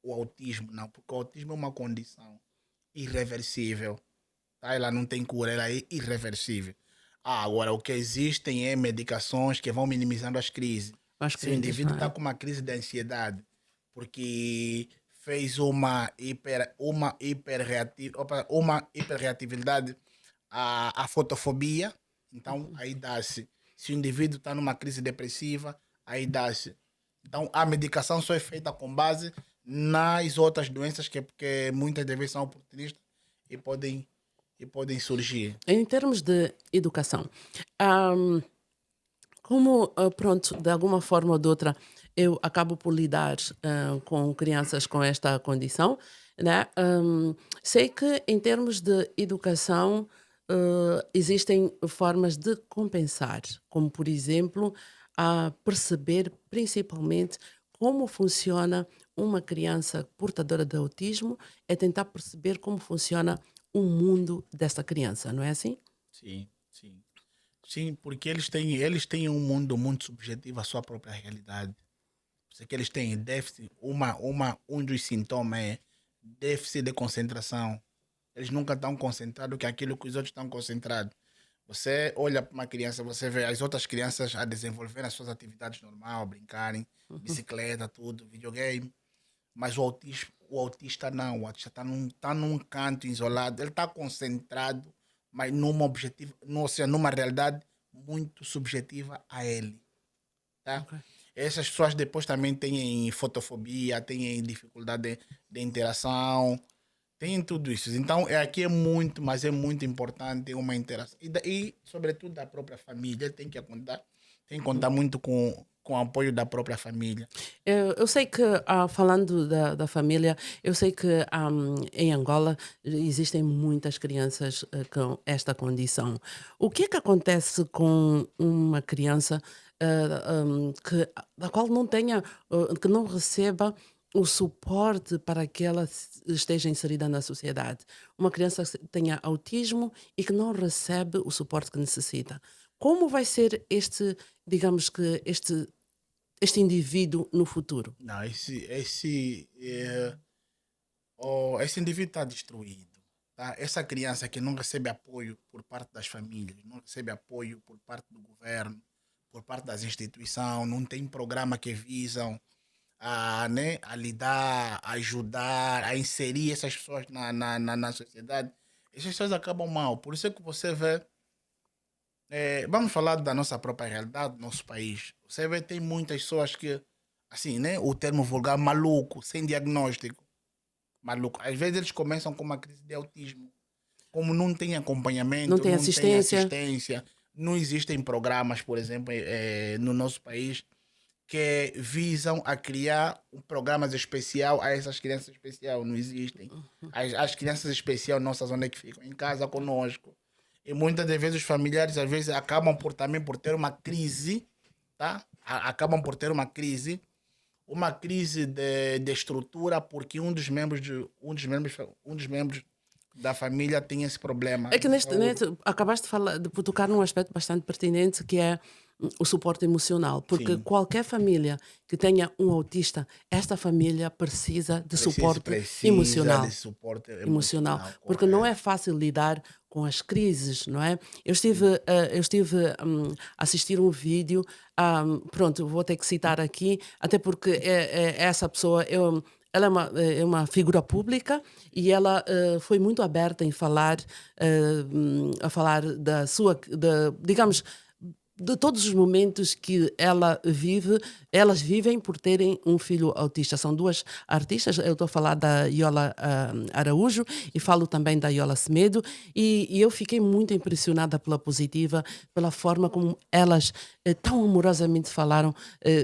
Speaker 2: o autismo, não, porque o autismo é uma condição irreversível, tá? Ela não tem cura, ela é irreversível. Agora, o que existem é medicações que vão minimizando as crises.
Speaker 1: As
Speaker 2: Se o
Speaker 1: crises,
Speaker 2: indivíduo
Speaker 1: não
Speaker 2: está
Speaker 1: é?
Speaker 2: com uma crise de ansiedade porque fez uma hiperreatividade à fotofobia, então aí dá-se. Se o indivíduo está numa crise depressiva, aí dá-se. Então a medicação só é feita com base nas outras doenças que muitas vezes são oportunistas e podem surgir.
Speaker 1: Em termos de educação, ahm, como, pronto, de alguma forma ou de outra, eu acabo por lidar com crianças com esta condição, né? Sei que em termos de educação existem formas de compensar, como por exemplo, a perceber principalmente como funciona uma criança portadora de autismo, é tentar perceber como funciona o mundo dessa criança, não é assim?
Speaker 2: Sim, sim. Sim, porque eles têm um mundo muito subjetivo à sua própria realidade. Sei que eles têm déficit, um dos sintomas é déficit de concentração. Eles nunca estão concentrados que aquilo que os outros estão concentrados. Você olha para uma criança, você vê as outras crianças a desenvolver as suas atividades normais, brincarem, bicicleta, tudo, videogame. Mas o autista não, o autista está num canto isolado, ele está concentrado mas numa objetivo, ou seja, numa realidade muito subjetiva a ele, tá?
Speaker 1: Ok.
Speaker 2: Essas pessoas depois também têm fotofobia, têm dificuldade de interação, têm tudo isso. Então, aqui é muito, mas é muito importante uma interação. E sobretudo, da própria família, tem que contar muito com o apoio da própria família.
Speaker 1: Eu sei que, falando da família, eu sei que em Angola existem muitas crianças com esta condição. O que é que acontece com uma criança da qual não tenha, que não receba o suporte para que ela esteja inserida na sociedade? Uma criança que tenha autismo e que não recebe o suporte que necessita. Como vai ser digamos que este indivíduo no futuro?
Speaker 2: Não, esse indivíduo está destruído. Tá? Essa criança que não recebe apoio por parte das famílias, não recebe apoio por parte do governo, por parte das instituições, não tem programa que visam a lidar, a ajudar, a inserir essas pessoas na sociedade. Essas pessoas acabam mal. Por isso é que você vê. Vamos falar da nossa própria realidade, do nosso país. Você vê, tem muitas pessoas que, assim, né? O termo vulgar, maluco, sem diagnóstico. Maluco. Às vezes eles começam com uma crise de autismo. Como não tem
Speaker 1: Não
Speaker 2: acompanhamento,
Speaker 1: tem
Speaker 2: não tem
Speaker 1: assistência?
Speaker 2: assistência, não existem programas, por exemplo, no nosso país, que visam a criar programas especial a essas crianças especiais. Não existem. As crianças especiais nossas, onde é que ficam? Em casa conosco. E muitas das vezes os familiares, às vezes, acabam também por ter uma crise, tá? Acabam por ter uma crise de estrutura, porque um dos membros da família tem esse problema
Speaker 1: É que
Speaker 2: de saúde.
Speaker 1: acabaste de falar, de tocar num aspecto bastante pertinente que é o suporte emocional, porque
Speaker 2: Sim,
Speaker 1: qualquer família que tenha um autista, esta família precisa de suporte
Speaker 2: precisa
Speaker 1: emocional.
Speaker 2: desse suporte
Speaker 1: Emocional,
Speaker 2: emocional,
Speaker 1: porque não é
Speaker 2: correto.
Speaker 1: fácil lidar com as crises, não é? Eu estive a assistir um vídeo, pronto, vou ter que citar aqui, até porque essa pessoa, ela é uma figura pública e ela foi muito aberta em falar, a falar digamos, de todos os momentos que elas vivem por terem um filho autista. São duas artistas, eu estou a falar da Iola Araújo e falo também da Iola Semedo, e eu fiquei muito impressionada pela positiva, pela forma como elas tão amorosamente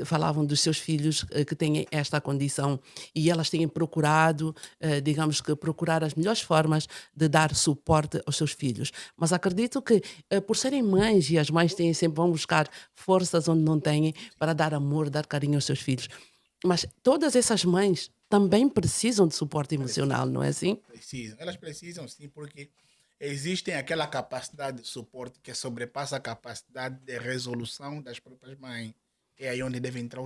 Speaker 1: falavam dos seus filhos que têm esta condição, e elas têm procurado, digamos que procurar as melhores formas de dar suporte aos seus filhos. Mas acredito que por serem mães, e as mães vão buscar forças onde não têm para dar amor, dar carinho aos seus filhos. Mas todas essas mães também precisam de suporte emocional,
Speaker 2: Precisam,
Speaker 1: não é assim?
Speaker 2: precisam. Elas precisam sim, porque existem aquela capacidade de suporte que sobrepassa a capacidade de resolução das próprias mães. É aí onde deve entrar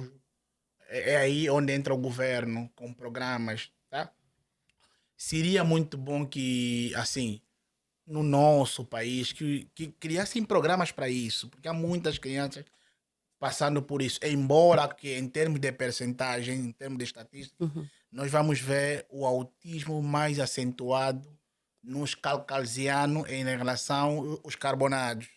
Speaker 2: é aí onde entra o governo com programas, tá? Seria muito bom que, assim, no nosso país, que criassem programas para isso, porque há muitas crianças passando por isso. Embora que em termos de percentagem, em termos de estatística,
Speaker 1: Uhum.
Speaker 2: nós vamos ver o autismo mais acentuado nos caucasianos em relação aos carbonados.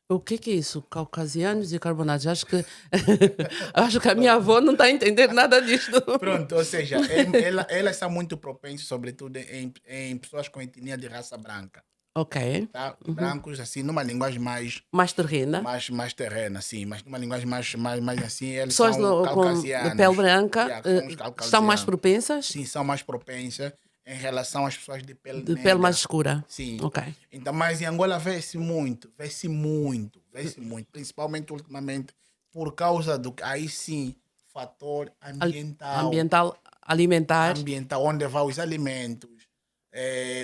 Speaker 1: O que é isso? Caucasianos e carbonados? Acho que a minha avó não está a entender nada disto.
Speaker 2: Pronto, ou seja, elas são muito propensas, sobretudo em pessoas com etnia de raça branca,
Speaker 1: Ok.
Speaker 2: tá?
Speaker 1: Uhum.
Speaker 2: Brancos, assim, numa linguagem
Speaker 1: Mais terrena.
Speaker 2: mais terrena, assim, mas numa linguagem mais assim, eles
Speaker 1: Pessoas
Speaker 2: são
Speaker 1: com pele
Speaker 2: caucasianos.
Speaker 1: branca
Speaker 2: Yeah, são os
Speaker 1: estão mais
Speaker 2: caucasianos.
Speaker 1: propensas
Speaker 2: Sim, são mais propensas em relação às pessoas de pele
Speaker 1: de pele mais
Speaker 2: negra.
Speaker 1: escura.
Speaker 2: Sim.
Speaker 1: Ok.
Speaker 2: Então, mas em Angola vê-se muito, principalmente ultimamente, por causa do, aí sim, fator
Speaker 1: Al-
Speaker 2: ambiental,
Speaker 1: Ambiental, alimentar.
Speaker 2: onde vão os alimentos,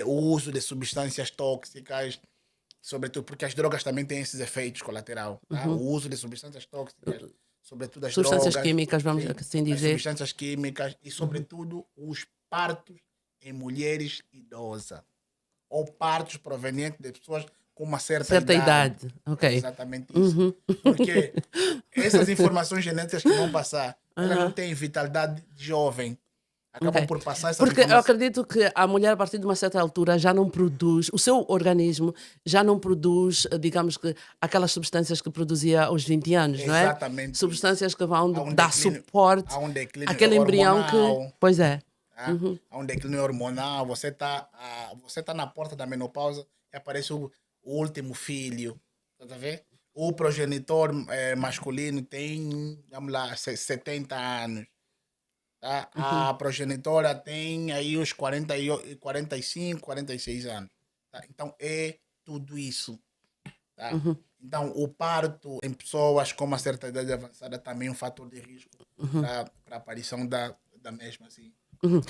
Speaker 2: o uso de substâncias tóxicas, sobretudo porque as drogas também têm esses efeitos colaterais, tá? O
Speaker 1: Uhum.
Speaker 2: uso de substâncias tóxicas, sobretudo as
Speaker 1: Substâncias
Speaker 2: drogas,
Speaker 1: químicas, vamos
Speaker 2: sim,
Speaker 1: assim
Speaker 2: as
Speaker 1: dizer.
Speaker 2: substâncias químicas e,
Speaker 1: Uhum.
Speaker 2: sobretudo, os partos em mulheres idosas ou partos provenientes de pessoas com uma certa
Speaker 1: Certa
Speaker 2: idade.
Speaker 1: idade. Ok.
Speaker 2: É exatamente isso.
Speaker 1: Uhum.
Speaker 2: Porque essas informações genéticas que vão passar, ela não
Speaker 1: Aham.
Speaker 2: tem vitalidade jovem. acabam
Speaker 1: Ok.
Speaker 2: por passar essas
Speaker 1: Porque eu
Speaker 2: informações.
Speaker 1: acredito que a mulher, a partir de uma certa altura, já não produz, o seu organismo já não produz, digamos que, aquelas substâncias que produzia aos 20 anos, não é?
Speaker 2: Exatamente isso.
Speaker 1: Substâncias que vão
Speaker 2: Há um
Speaker 1: dar
Speaker 2: declínio,
Speaker 1: suporte
Speaker 2: há um declínio
Speaker 1: àquele embrião que.
Speaker 2: hormonal,
Speaker 1: Pois é.
Speaker 2: tá? Há um declínio hormonal, você tá na porta da menopausa e aparece o último filho, tá a ver? O progenitor masculino tem, vamos lá, 70 anos, tá?
Speaker 1: Uhum,
Speaker 2: A progenitora tem aí os 45, 46 anos, tá? Então é tudo isso, tá?
Speaker 1: uhum,
Speaker 2: Então o parto em pessoas com uma certa idade avançada também é um fator de risco
Speaker 1: uhum.
Speaker 2: para a aparição da mesma, assim.
Speaker 1: Uhum.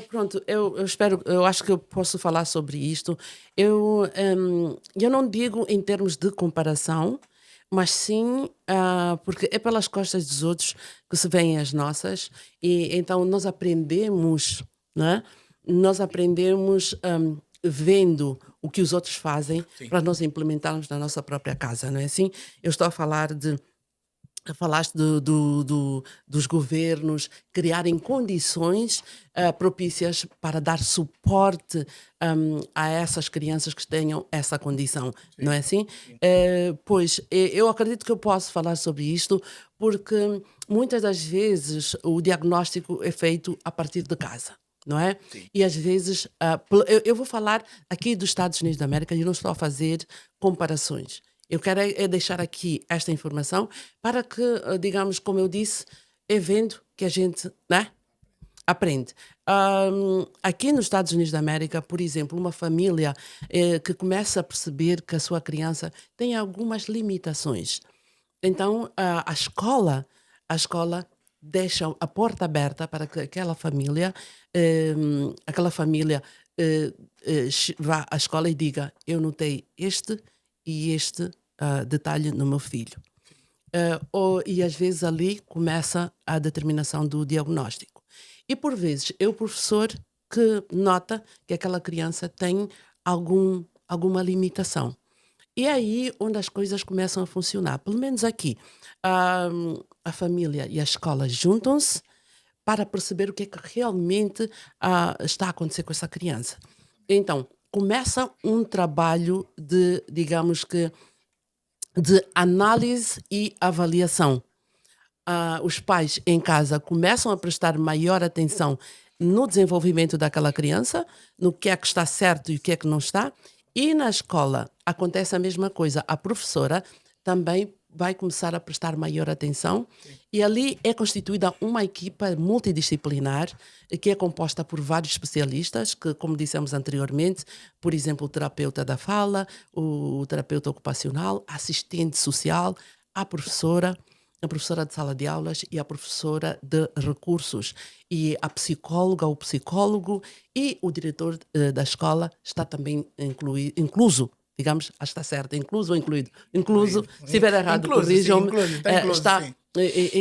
Speaker 1: Pronto, eu espero, eu acho que eu posso falar sobre isto. Eu não digo em termos de comparação, mas sim, porque é pelas costas dos outros que se veem as nossas, e então nós aprendemos, né? Nós aprendemos, vendo o que os outros fazem
Speaker 2: Sim.
Speaker 1: para nós implementarmos na nossa própria casa, não é assim? Eu estou a falar de Falaste dos governos criarem condições propícias para dar suporte a essas crianças que tenham essa condição, não
Speaker 2: Sim,
Speaker 1: é assim?
Speaker 2: sim,
Speaker 1: Pois eu acredito que eu posso falar sobre isto porque muitas das vezes o diagnóstico é feito a partir de casa. Não é?
Speaker 2: sim.
Speaker 1: E às vezes, eu vou falar aqui dos Estados Unidos da América e não estou a fazer comparações. Eu quero é deixar aqui esta informação para que, digamos, como eu disse, é vendo que a gente, né, aprende. Aqui nos Estados Unidos da América, por exemplo, uma família que começa a perceber que a sua criança tem algumas limitações. Então, a escola deixa a porta aberta para que aquela família vá à escola e diga: eu notei este e este detalhe no meu filho. E às vezes ali começa a determinação do diagnóstico. E por vezes é o professor que nota que aquela criança tem alguma limitação. E é aí onde as coisas começam a funcionar. Pelo menos aqui, ah, a família e a escola juntam-se para perceber o que é que realmente está a acontecer com essa criança. Então, começa um trabalho de, digamos que, de análise e avaliação. Os pais em casa começam a prestar maior atenção no desenvolvimento daquela criança, no que é que está certo e o que é que não está, e na escola acontece a mesma coisa. A professora também vai começar a prestar maior atenção
Speaker 2: Sim.
Speaker 1: e ali é constituída uma equipa multidisciplinar que é composta por vários especialistas, que, como dissemos anteriormente, por exemplo, o terapeuta da fala, o terapeuta ocupacional, a assistente social, a professora de sala de aulas e a professora de recursos. E a psicóloga, o psicólogo e o diretor da escola está também incluso. Digamos, acho que está certo, incluso ou incluído? Incluso,
Speaker 2: Incluído.
Speaker 1: se estiver errado,
Speaker 2: Incluso, sim,
Speaker 1: corrijam-me.
Speaker 2: incluso, está incluso,
Speaker 1: Está,
Speaker 2: sim.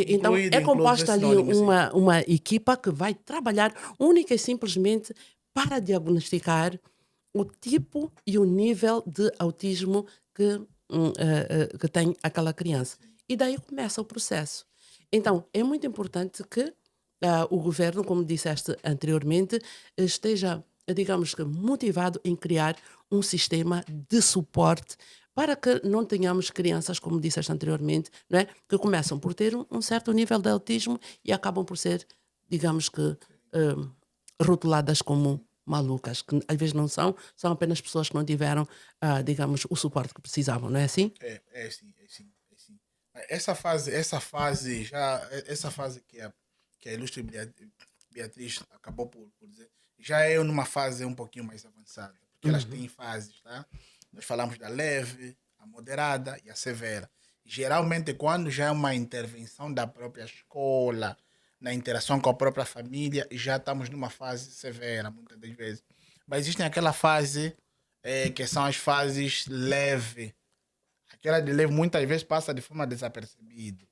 Speaker 1: então,
Speaker 2: Incluído,
Speaker 1: é
Speaker 2: incluso, é
Speaker 1: composta ali
Speaker 2: sinônimo, sim.
Speaker 1: uma equipa que vai trabalhar única e simplesmente para diagnosticar o tipo e o nível de autismo que tem aquela criança. E daí começa o processo. Então, é muito importante que o governo, como disseste anteriormente, esteja, digamos que, motivado em criar um sistema de suporte para que não tenhamos crianças, como disseste anteriormente, não é? Que começam por ter um certo nível de autismo e acabam por ser, digamos que, rotuladas como malucas, que às vezes não são apenas pessoas que não tiveram, digamos, o suporte que precisavam, não é assim?
Speaker 2: É sim, é sim, é sim. Essa fase que a ilustre Beatriz acabou por dizer, já é numa fase um pouquinho mais avançada, porque elas
Speaker 1: Uhum,
Speaker 2: têm fases, tá? Nós falamos da leve, a moderada e a severa. Geralmente, quando já é uma intervenção da própria escola, na interação com a própria família, já estamos numa fase severa, muitas das vezes. Mas existem aquela fase que são as fases leve. Aquela de leve muitas vezes passa de forma desapercebida.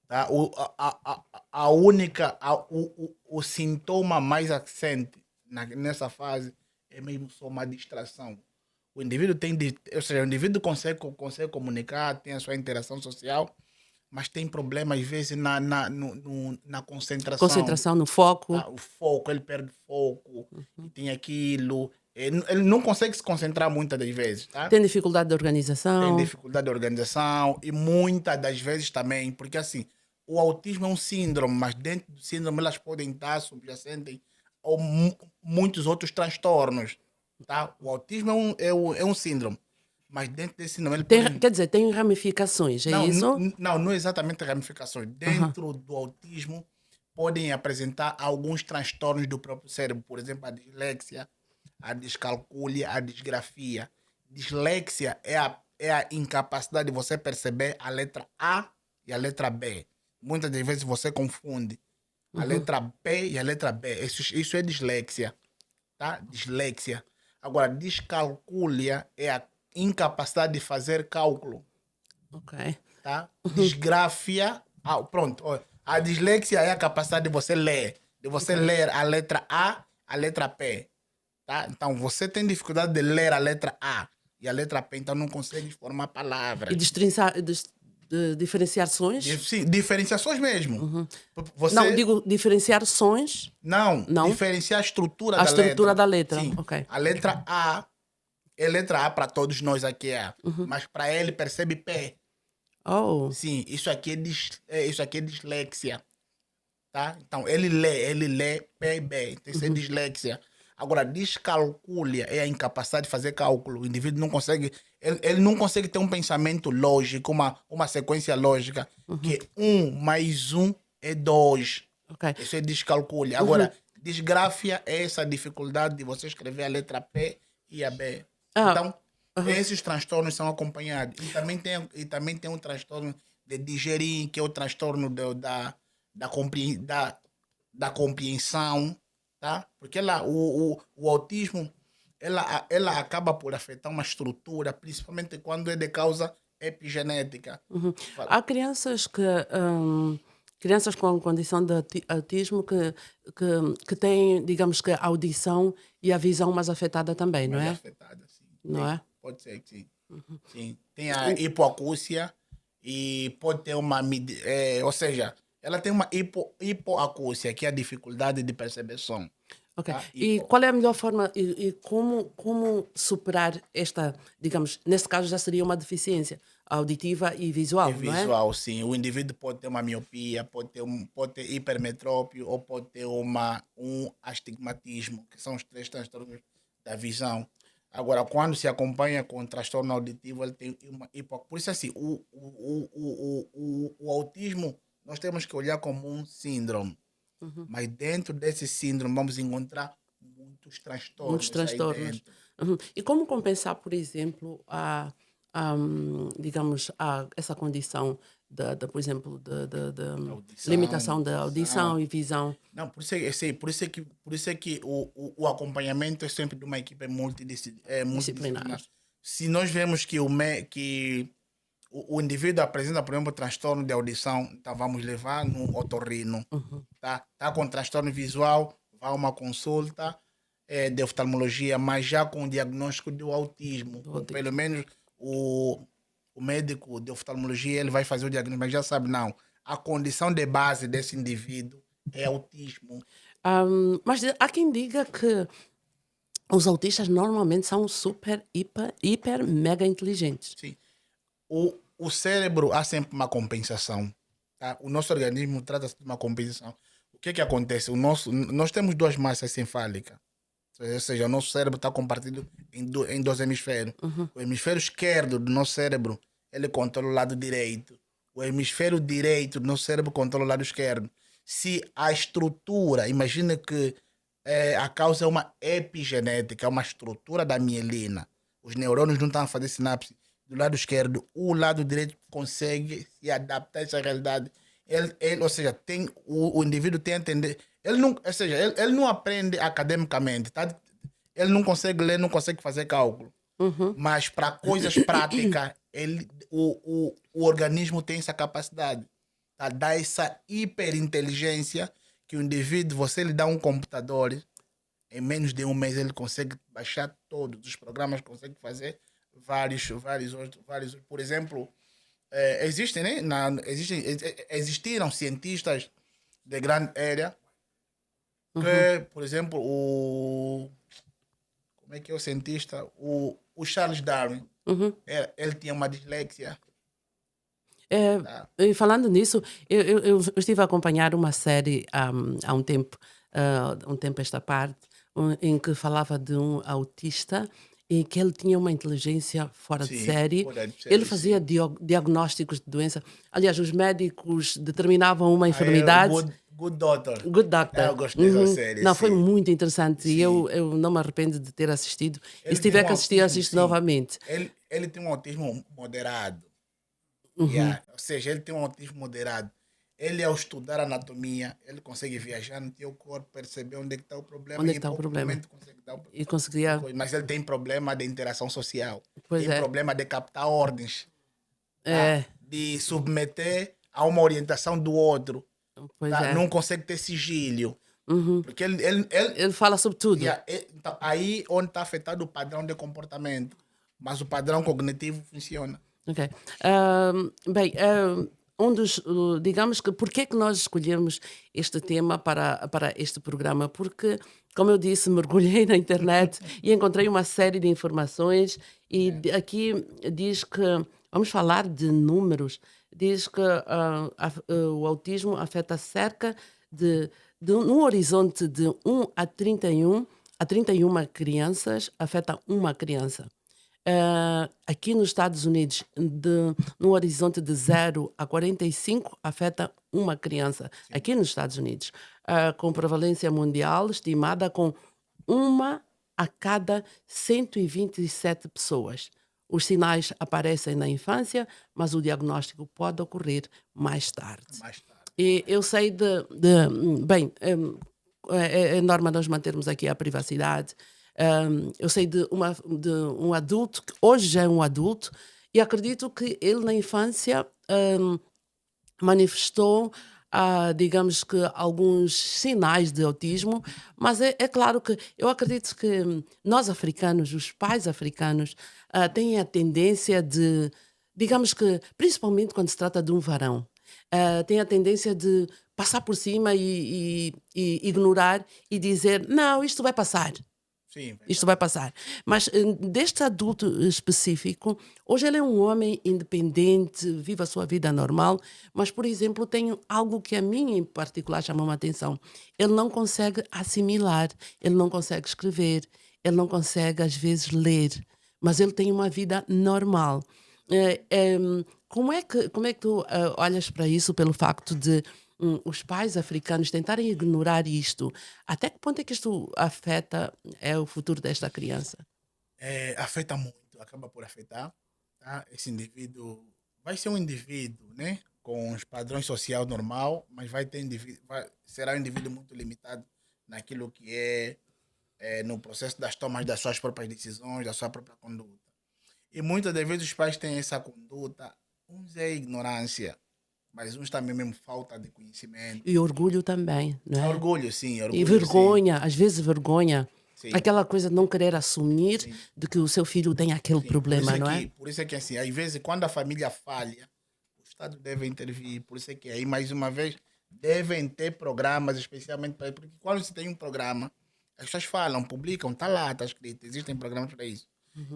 Speaker 2: Tá? A única, o sintoma mais accente nessa fase é mesmo só uma distração. Ou seja, o indivíduo consegue comunicar, tem a sua interação social, mas tem problema às vezes na concentração.
Speaker 1: Concentração no foco.
Speaker 2: Tá? O foco, ele perde foco, e tem aquilo. Ele não consegue se concentrar muitas das vezes, tá?
Speaker 1: Tem dificuldade de
Speaker 2: Tem
Speaker 1: organização.
Speaker 2: dificuldade de organização e muitas das vezes também, porque assim, o autismo é um síndrome, mas dentro do síndrome elas podem estar subjacentes a muitos outros transtornos, tá? O autismo é um síndrome, mas dentro desse síndrome ele pode...
Speaker 1: Quer dizer, tem ramificações, é
Speaker 2: Não,
Speaker 1: isso?
Speaker 2: não é exatamente ramificações.
Speaker 1: Aham.
Speaker 2: Dentro do autismo podem apresentar alguns transtornos do próprio cérebro, por exemplo, a dislexia, a descalculia, a disgrafia. Dislexia é a incapacidade de você perceber a letra A e a letra B. Muitas das vezes você confunde a letra P e a letra B. Isso é dislexia, tá? Dislexia. Agora, descalculia é a incapacidade de fazer cálculo,
Speaker 1: Ok.
Speaker 2: tá? Disgrafia, pronto. Ó, a dislexia é a capacidade de você ler, ler a letra a letra P, tá? Então você tem dificuldade de ler a letra A e a letra P, então não consegue formar
Speaker 1: E
Speaker 2: palavras.
Speaker 1: diferenciar sons?
Speaker 2: Sim, diferenciações mesmo.
Speaker 1: Não,
Speaker 2: Você
Speaker 1: digo diferenciar sons,
Speaker 2: não
Speaker 1: não.
Speaker 2: diferenciar a estrutura
Speaker 1: A
Speaker 2: da
Speaker 1: estrutura
Speaker 2: letra.
Speaker 1: da letra.
Speaker 2: Sim,
Speaker 1: Ok.
Speaker 2: a letra A é letra A para todos nós aqui é, mas para ele percebe P.
Speaker 1: Oh,
Speaker 2: Sim, isso aqui isso aqui é dislexia, tá? Então, ele lê P e B, então isso é dislexia. Agora, descalculia é a incapacidade de fazer cálculo. O indivíduo não consegue, ele não consegue ter um pensamento lógico, uma sequência lógica, que um mais um é dois.
Speaker 1: ok.
Speaker 2: Isso é descalculia. Agora, disgrafia é essa dificuldade de você escrever a letra P e a B.
Speaker 1: Ah,
Speaker 2: Então, esses transtornos são acompanhados. E também tem um transtorno de digerir, que é o transtorno da, compre- da, da compreensão, tá? Porque o autismo, ela acaba por afetar uma estrutura, principalmente quando é de causa epigenética.
Speaker 1: há crianças crianças com condição de autismo que têm, digamos que, a audição e a visão mais afetada também, não
Speaker 2: Mais
Speaker 1: é?
Speaker 2: afetada, sim.
Speaker 1: Não
Speaker 2: Sim,
Speaker 1: é?
Speaker 2: pode ser que sim. Sim. Tem a hipoacúsia e pode ter ou seja, ela tem uma hipoacúsia, que é a dificuldade de perceber som.
Speaker 1: Ok.
Speaker 2: Tá?
Speaker 1: E qual é a melhor forma e como superar esta, digamos, nesse caso já seria uma deficiência auditiva e
Speaker 2: É
Speaker 1: visual, não é?
Speaker 2: visual, sim. O indivíduo pode ter uma miopia, pode ter hipermetrópio ou pode ter um astigmatismo, que são os três transtornos da visão. Agora, quando se acompanha com transtorno auditivo, ele tem uma hipo... Por isso, assim, o autismo, nós temos que olhar como um síndrome. Mas dentro desse síndrome, vamos encontrar muitos
Speaker 1: Muitos
Speaker 2: transtornos aí
Speaker 1: transtornos.
Speaker 2: dentro.
Speaker 1: E como compensar, por exemplo, digamos, essa condição por exemplo, de
Speaker 2: Audição,
Speaker 1: limitação da audição
Speaker 2: visão.
Speaker 1: e visão
Speaker 2: Não, por isso é que o acompanhamento é sempre de uma equipe
Speaker 1: disciplinar?
Speaker 2: multidisciplinar. Se nós vemos que o indivíduo apresenta, por exemplo, transtorno de audição, então vamos levar no otorrino. Tá com transtorno visual, vá a uma consulta de oftalmologia, mas já com o diagnóstico do autismo.
Speaker 1: Do
Speaker 2: Ou pelo
Speaker 1: autismo.
Speaker 2: menos o médico de oftalmologia ele vai fazer o diagnóstico, mas já sabe, não. A condição de base desse indivíduo é autismo.
Speaker 1: Mas há quem diga que os autistas normalmente são super, hiper mega inteligentes.
Speaker 2: Sim. O cérebro há sempre uma compensação. Tá? O nosso organismo trata-se de uma compensação. O que acontece? Nós temos duas massas encefálicas. Ou seja, o nosso cérebro está compartido em dois hemisférios. O hemisfério esquerdo do nosso cérebro, ele controla o lado direito. O hemisfério direito do nosso cérebro controla o lado esquerdo. Se a estrutura, imagina que a causa é uma epigenética, é uma estrutura da mielina. Os neurônios não estão a fazer sinapse do lado esquerdo. O lado direito consegue se adaptar a essa realidade. Ou seja, o indivíduo tem a entender. Ele não, ou seja, ele não aprende academicamente, tá? Ele não consegue ler, não consegue fazer cálculo. Mas para coisas práticas, o organismo tem essa capacidade. Tá? Dá essa hiperinteligência que o indivíduo, você lhe dá um computador, em menos de um mês ele consegue baixar todos os programas, consegue fazer vários outros. Por exemplo, existem, né? Existiram cientistas de grande área
Speaker 1: Uhum,
Speaker 2: que, por exemplo, como é que é o cientista? O Charles Darwin,
Speaker 1: uhum.
Speaker 2: ele tinha uma dislexia,
Speaker 1: É,
Speaker 2: tá?
Speaker 1: e falando nisso, eu estive a acompanhar uma série há um tempo esta parte, em que falava de um autista e que ele tinha uma inteligência fora de
Speaker 2: Sim,
Speaker 1: série.
Speaker 2: fora de
Speaker 1: Ele
Speaker 2: série,
Speaker 1: fazia
Speaker 2: sim.
Speaker 1: diagnósticos de doença. Aliás, os médicos determinavam uma
Speaker 2: Aí é o
Speaker 1: enfermidade.
Speaker 2: Good Doctor.
Speaker 1: Good
Speaker 2: É,
Speaker 1: Doctor.
Speaker 2: eu gosto dessa
Speaker 1: Uhum.
Speaker 2: série,
Speaker 1: Não, foi
Speaker 2: sim.
Speaker 1: muito interessante e
Speaker 2: Sim.
Speaker 1: eu não me arrependo de ter assistido. E se
Speaker 2: Ele tem
Speaker 1: tiver
Speaker 2: um
Speaker 1: que assistir,
Speaker 2: autismo,
Speaker 1: assisto
Speaker 2: sim.
Speaker 1: novamente.
Speaker 2: Ele tem um autismo moderado.
Speaker 1: Uhum.
Speaker 2: Yeah. Ou seja, ele tem um autismo moderado. Ele, ao estudar anatomia, ele consegue viajar no teu corpo, perceber onde é que está o problema
Speaker 1: Onde é
Speaker 2: e
Speaker 1: que
Speaker 2: em
Speaker 1: está o
Speaker 2: pouco
Speaker 1: problema?
Speaker 2: momento consegue dar
Speaker 1: E
Speaker 2: a
Speaker 1: conseguiria.
Speaker 2: coisa. Mas ele tem problema de interação social.
Speaker 1: Pois
Speaker 2: Tem
Speaker 1: é.
Speaker 2: problema de captar ordens, tá?
Speaker 1: É,
Speaker 2: De submeter a uma orientação do outro,
Speaker 1: pois
Speaker 2: tá?
Speaker 1: é.
Speaker 2: Não consegue ter sigilo.
Speaker 1: Uhum.
Speaker 2: Porque ele
Speaker 1: Ele fala sobre tudo.
Speaker 2: yeah, então, aí onde está afetado o padrão de comportamento. Mas o padrão cognitivo funciona.
Speaker 1: Ok. Bem, digamos que, por que é que nós escolhemos este tema para este programa? Porque, como eu disse, mergulhei na internet e encontrei uma série de informações e
Speaker 2: É,
Speaker 1: aqui diz que, vamos falar de números, diz que o autismo afeta cerca num horizonte de 1 a 31 crianças, afeta uma criança. Aqui nos Estados Unidos, no horizonte de 0 a 45, afeta uma criança.
Speaker 2: sim.
Speaker 1: Aqui nos Estados Unidos, com prevalência mundial estimada com uma a cada 127 pessoas. Os sinais aparecem na infância, mas o diagnóstico pode ocorrer mais tarde.
Speaker 2: Mais tarde,
Speaker 1: E eu
Speaker 2: correto.
Speaker 1: sei bem, é norma nós mantermos aqui a privacidade. Eu sei de um adulto, que hoje já é um adulto, e acredito que ele na infância manifestou, digamos que, alguns sinais de autismo, mas é claro que eu acredito que nós africanos, os pais africanos, têm a tendência de, digamos que, principalmente quando se trata de um varão, têm a tendência de passar por cima e ignorar e dizer: não, isto vai passar.
Speaker 2: Sim,
Speaker 1: Isto
Speaker 2: verdade.
Speaker 1: vai passar. Mas deste adulto específico, hoje ele é um homem independente, vive a sua vida normal, mas, por exemplo, tem algo que a mim em particular chamou a atenção. Ele não consegue assimilar, ele não consegue escrever, ele não consegue, às vezes, ler, mas ele tem uma vida normal. Como é que tu olhas para isso pelo facto de os pais africanos tentarem ignorar isto? Até que ponto é que isto afeta o futuro desta criança?
Speaker 2: Afeta muito, acaba por afetar, tá? Esse indivíduo vai ser um indivíduo, né? Com os padrões social normal, mas vai ter será um indivíduo muito limitado naquilo que no processo das tomas das suas próprias decisões, da sua própria conduta. E muitas das vezes os pais têm essa conduta, uns é ignorância, mas uns também mesmo falta de conhecimento.
Speaker 1: E orgulho também, não é?
Speaker 2: É
Speaker 1: E
Speaker 2: orgulho sim,
Speaker 1: vergonha, às vezes vergonha.
Speaker 2: sim,
Speaker 1: Aquela coisa de não querer assumir
Speaker 2: sim.
Speaker 1: de que o seu filho tem aquele
Speaker 2: Sim,
Speaker 1: problema, não é?
Speaker 2: por isso é que assim, às vezes quando a família falha, o Estado deve intervir, por isso é que aí mais uma vez devem ter programas especialmente para porque quando se tem um programa, as pessoas falam, publicam, está lá, está escrito, existem programas para isso.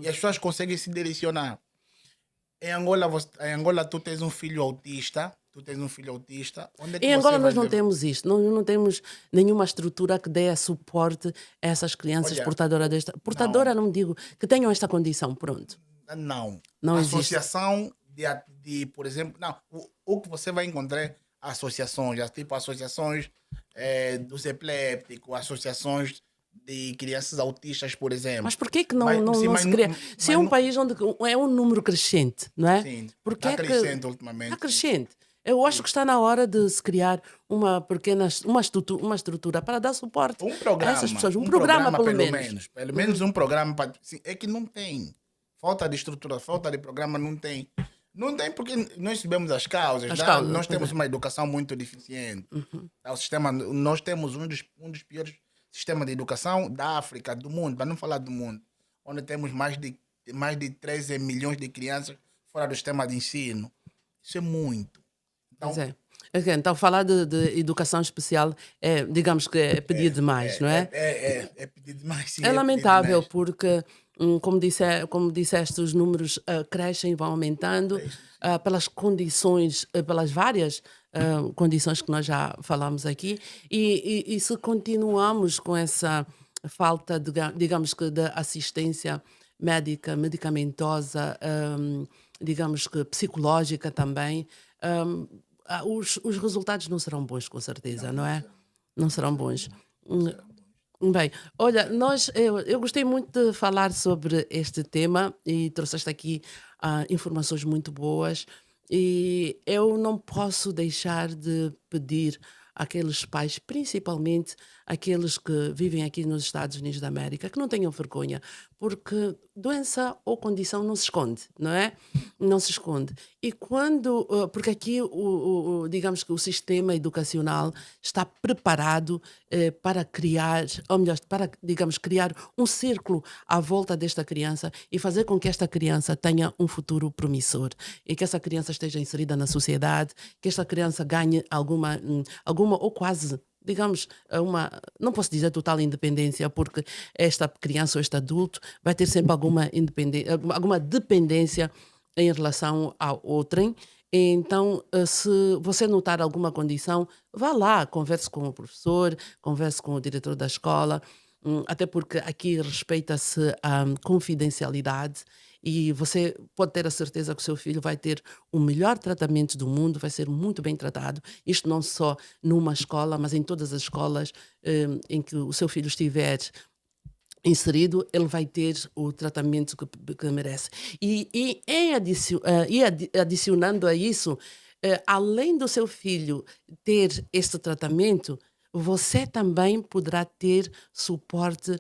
Speaker 2: E as pessoas conseguem se direcionar. Em Angola tu tens um filho autista, onde é que
Speaker 1: Em
Speaker 2: você
Speaker 1: Angola
Speaker 2: vai
Speaker 1: nós não
Speaker 2: levar?
Speaker 1: temos isto, não temos nenhuma estrutura que dê suporte a essas crianças
Speaker 2: Olha,
Speaker 1: portadoras desta.
Speaker 2: não,
Speaker 1: Portadora não digo que tenham esta condição, pronto.
Speaker 2: não.
Speaker 1: Não existe.
Speaker 2: Associação por exemplo, não, o que você vai encontrar é associações, tipo associações dos epilépticos, associações de crianças autistas, por exemplo.
Speaker 1: Mas por que não, não,
Speaker 2: Sim,
Speaker 1: não se cria? Se é
Speaker 2: mas
Speaker 1: um
Speaker 2: não,
Speaker 1: país onde é um número crescente, não é?
Speaker 2: sim,
Speaker 1: Por que
Speaker 2: está
Speaker 1: é que
Speaker 2: crescendo
Speaker 1: está
Speaker 2: ultimamente, sim.
Speaker 1: crescente? Eu acho
Speaker 2: Sim.
Speaker 1: que está na hora de se criar uma estrutura para dar suporte a essas pessoas. Um
Speaker 2: Um
Speaker 1: programa,
Speaker 2: programa
Speaker 1: pelo menos.
Speaker 2: pelo menos um programa para, sim, é que não tem. Falta de estrutura, falta de programa, não tem. Não tem porque nós sabemos as causas,
Speaker 1: As
Speaker 2: tá?
Speaker 1: causas,
Speaker 2: Nós
Speaker 1: pois
Speaker 2: temos
Speaker 1: é.
Speaker 2: uma educação muito deficiente. Tá? O sistema, nós temos um dos piores sistemas de educação da África, do mundo, para não falar do mundo, onde temos mais de 13 milhões de crianças fora do sistema de ensino. Isso é muito.
Speaker 1: Pois
Speaker 2: Então,
Speaker 1: é. Ok, então, falar de educação especial é, digamos que é pedir demais, não é?
Speaker 2: é pedir demais, sim,
Speaker 1: É
Speaker 2: é pedir
Speaker 1: lamentável
Speaker 2: demais.
Speaker 1: porque, como disseste, os números crescem, vão aumentando
Speaker 2: Sim, sim.
Speaker 1: pelas condições, pelas várias condições que nós já falamos aqui, e se continuamos com essa falta, digamos que, de assistência médica, medicamentosa, digamos que psicológica também, hum, os resultados não serão bons, com certeza,
Speaker 2: Não,
Speaker 1: não
Speaker 2: não
Speaker 1: é?
Speaker 2: serão.
Speaker 1: Não
Speaker 2: Não
Speaker 1: serão
Speaker 2: serão
Speaker 1: bons.
Speaker 2: bons. Não
Speaker 1: Hum,
Speaker 2: serão bons.
Speaker 1: Bem, olha, eu gostei muito de falar sobre este tema e trouxeste aqui informações muito boas e eu não posso deixar de pedir àqueles pais, principalmente aqueles que vivem aqui nos Estados Unidos da América, que não tenham vergonha, porque doença ou condição não se esconde, não é? Não se esconde. E quando, porque aqui digamos que o sistema educacional está preparado para criar, ou melhor, para, digamos, criar um círculo à volta desta criança e fazer com que esta criança tenha um futuro promissor e que essa criança esteja inserida na sociedade, que esta criança ganhe alguma ou quase, digamos, não posso dizer total independência, porque esta criança ou este adulto vai ter sempre alguma independência, alguma dependência em relação ao outrem. Então, se você notar alguma condição, vá lá, converse com o professor, converse com o diretor da escola, até porque aqui respeita-se a confidencialidade e você pode ter a certeza que o seu filho vai ter o melhor tratamento do mundo, vai ser muito bem tratado. Isto não só numa escola, mas em todas as escolas em que o seu filho estiver inserido, ele vai ter o tratamento que merece. Adicionando a isso, além do seu filho ter este tratamento, você também poderá ter suporte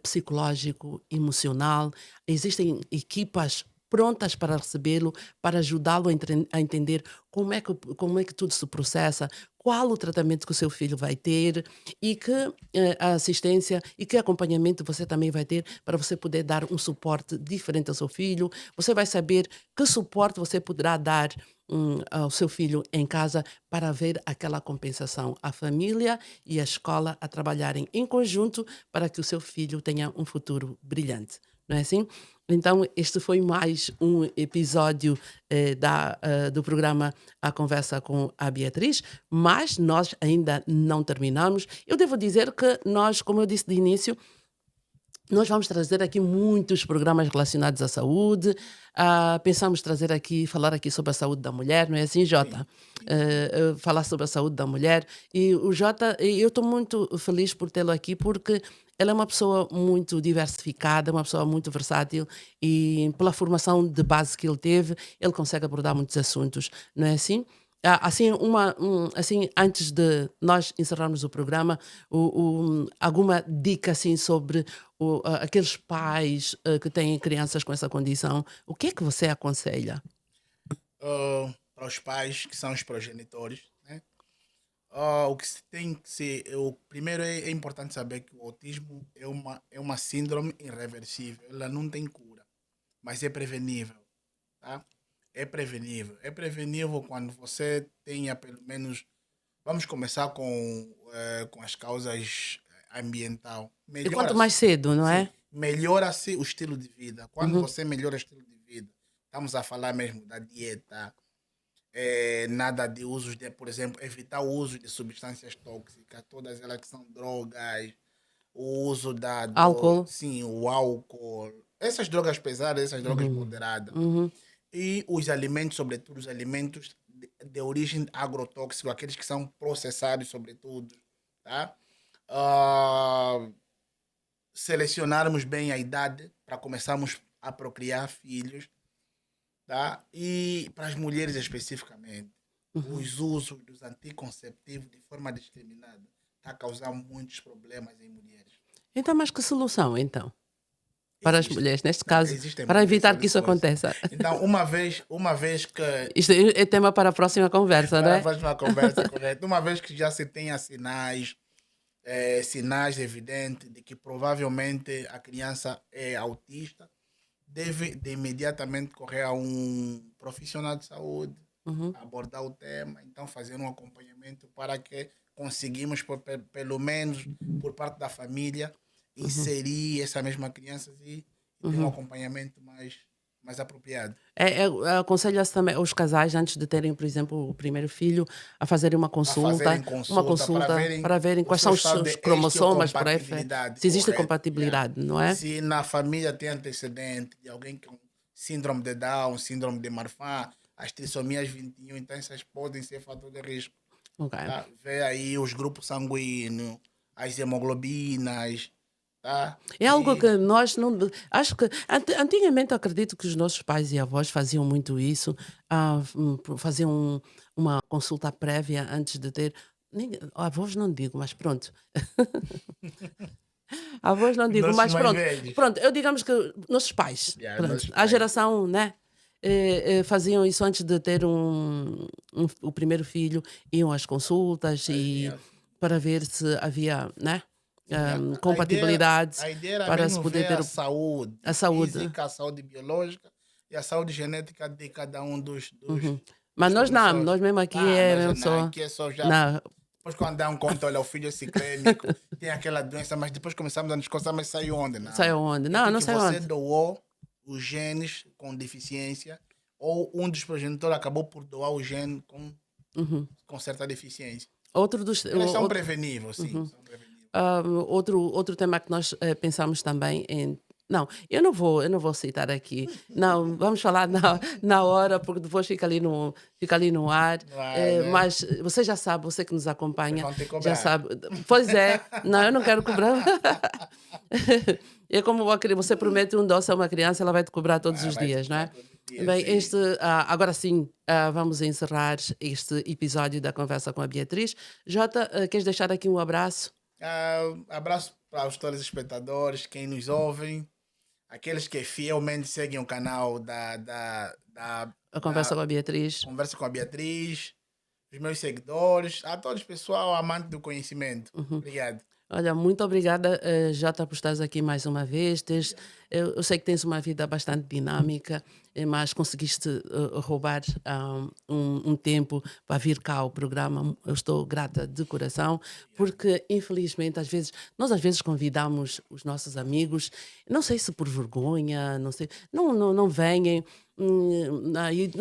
Speaker 1: psicológico, emocional. Existem equipas prontas para recebê-lo, para ajudá-lo a entender como é que tudo se processa, qual o tratamento que o seu filho vai ter e que a assistência e que acompanhamento você também vai ter para você poder dar um suporte diferente ao seu filho. Você vai saber que suporte você poderá dar ao seu filho em casa para ver aquela compensação. A família e a escola a trabalharem em conjunto para que o seu filho tenha um futuro brilhante. Não é assim? Então, este foi mais um episódio do programa A Conversa com a Beatriz, mas nós ainda não terminamos. Eu devo dizer que nós, como eu disse de início, nós vamos trazer aqui muitos programas relacionados à saúde. Pensamos trazer aqui, falar aqui sobre a saúde da mulher, não é assim,
Speaker 2: Sim,
Speaker 1: Jota?
Speaker 2: sim, sim.
Speaker 1: Falar sobre a saúde da mulher. E o Jota, eu estou muito feliz por tê-lo aqui, porque ele é uma pessoa muito diversificada, uma pessoa muito versátil e pela formação de base que ele teve, ele consegue abordar muitos assuntos, não é assim? Assim, assim, antes de nós encerrarmos o programa, alguma dica assim sobre aqueles pais que têm crianças com essa condição, o que é que você aconselha?
Speaker 2: Para os pais que são os progenitores, né? O que se tem que ser, primeiro é importante saber que o autismo é uma síndrome irreversível, ela não tem cura, mas é prevenível, tá? É prevenível. É prevenível quando você tenha pelo menos, vamos começar com as causas ambiental.
Speaker 1: E quanto mais cedo, não
Speaker 2: Sim,
Speaker 1: é?
Speaker 2: melhora-se o estilo de vida. Quando
Speaker 1: Uhum.
Speaker 2: você melhora o estilo de vida, estamos a falar mesmo da dieta, nada de usos de, por exemplo, evitar o uso de substâncias tóxicas, todas elas que são drogas, o uso
Speaker 1: Álcool.
Speaker 2: sim, o álcool, essas drogas pesadas, essas drogas
Speaker 1: Uhum.
Speaker 2: moderadas.
Speaker 1: Uhum.
Speaker 2: E os alimentos, sobretudo os alimentos de origem agrotóxica, aqueles que são processados, sobretudo, tá? Ah, selecionarmos bem a idade para começarmos a procriar filhos, tá? E para as mulheres especificamente,
Speaker 1: Uhum.
Speaker 2: os usos dos anticonceptivos de forma discriminada está a causar muitos problemas em mulheres.
Speaker 1: Então, mas que solução, então? Para as
Speaker 2: Existem,
Speaker 1: mulheres, neste
Speaker 2: não,
Speaker 1: caso,
Speaker 2: existem
Speaker 1: para
Speaker 2: muitas
Speaker 1: evitar que isso
Speaker 2: soluções.
Speaker 1: aconteça.
Speaker 2: Então, uma vez que
Speaker 1: Isto é tema para a próxima conversa, não
Speaker 2: para a
Speaker 1: é?
Speaker 2: próxima conversa, correto, uma vez que já se tenha sinais evidentes de que provavelmente a criança é autista, deve de imediatamente correr a um profissional de saúde, abordar o tema, então fazer um acompanhamento para que conseguimos, pelo menos por parte da família, inserir essa mesma criança e ter um acompanhamento mais apropriado.
Speaker 1: Aconselho-se também os casais, antes de terem, por exemplo, o primeiro filho, a fazerem uma
Speaker 2: A fazerem
Speaker 1: consulta para verem
Speaker 2: o
Speaker 1: quais
Speaker 2: seu
Speaker 1: são
Speaker 2: estado
Speaker 1: os
Speaker 2: de
Speaker 1: cromossomas,
Speaker 2: estereocompatibilidade
Speaker 1: se existe
Speaker 2: correto. Yeah.
Speaker 1: compatibilidade, não é?
Speaker 2: Se na família tem antecedente de alguém com síndrome de Down, síndrome de Marfan, as trissomias 21, então essas podem ser fator de risco.
Speaker 1: Ok.
Speaker 2: Tá? Vê aí os grupos sanguíneos, as hemoglobinas, tá?
Speaker 1: É algo que nós não. Acho que antigamente acredito que os nossos pais e avós faziam muito isso, faziam uma consulta prévia antes de ter. Avós não digo, mas pronto. Avós não digo,
Speaker 2: Nossos
Speaker 1: mas
Speaker 2: mais
Speaker 1: pronto.
Speaker 2: velhos.
Speaker 1: Pronto, eu digamos que nossos pais,
Speaker 2: Yeah,
Speaker 1: pronto,
Speaker 2: nossos
Speaker 1: a
Speaker 2: pais.
Speaker 1: geração, né? Faziam isso antes de ter o primeiro filho, iam às consultas
Speaker 2: Yeah.
Speaker 1: para ver se havia, né?
Speaker 2: Yeah.
Speaker 1: Compatibilidades
Speaker 2: A ideia era
Speaker 1: para
Speaker 2: mesmo
Speaker 1: se poder
Speaker 2: ver
Speaker 1: ter
Speaker 2: a saúde
Speaker 1: a saúde.
Speaker 2: física, a saúde biológica e a saúde genética de cada um dos
Speaker 1: Mas nós não,
Speaker 2: promissores.
Speaker 1: nós mesmo aqui
Speaker 2: Nós
Speaker 1: mesmo
Speaker 2: não,
Speaker 1: só.
Speaker 2: aqui é só já.
Speaker 1: Não,
Speaker 2: Depois quando dá um conto, olha, o filho é ciclêmico, tem aquela doença, mas depois começamos a nos coçar, mas saiu onde? Não.
Speaker 1: sai onde?
Speaker 2: É
Speaker 1: Não, não
Speaker 2: porque
Speaker 1: sei
Speaker 2: você
Speaker 1: onde.
Speaker 2: doou os genes com deficiência ou um dos progenitores acabou por doar o gene com certa deficiência.
Speaker 1: Outro dos.
Speaker 2: Eles são
Speaker 1: outro-
Speaker 2: preveníveis, sim. São preveníveis.
Speaker 1: outro tema que nós pensamos também em. Não, eu não vou citar aqui. Não, vamos falar na hora, porque depois fica ali no ar.
Speaker 2: Vai, né?
Speaker 1: Mas você já sabe, você que nos acompanha,
Speaker 2: Vão ter que
Speaker 1: já
Speaker 2: cobrar.
Speaker 1: sabe. Pois é, não, eu não quero cobrar. É como você promete um doce a uma criança, ela vai te cobrar todos os
Speaker 2: Vai te
Speaker 1: dias, não é?
Speaker 2: cobrar todos os dias,
Speaker 1: Bem,
Speaker 2: sim.
Speaker 1: agora sim, vamos encerrar este episódio da conversa com a Beatriz. Jota, queres deixar aqui um abraço?
Speaker 2: Abraço para os telespectadores, quem nos ouvem, aqueles que fielmente seguem o canal
Speaker 1: A conversa com a Beatriz.
Speaker 2: Conversa com a Beatriz, os meus seguidores, a todos pessoal amante do conhecimento. Obrigado.
Speaker 1: Olha, muito obrigada, Jota, por estares aqui mais uma vez. Eu sei que tens uma vida bastante dinâmica, mas conseguiste roubar um tempo para vir cá ao programa. Eu estou grata de coração, porque infelizmente nós às vezes convidamos os nossos amigos, não sei se por vergonha, não sei, não vêm.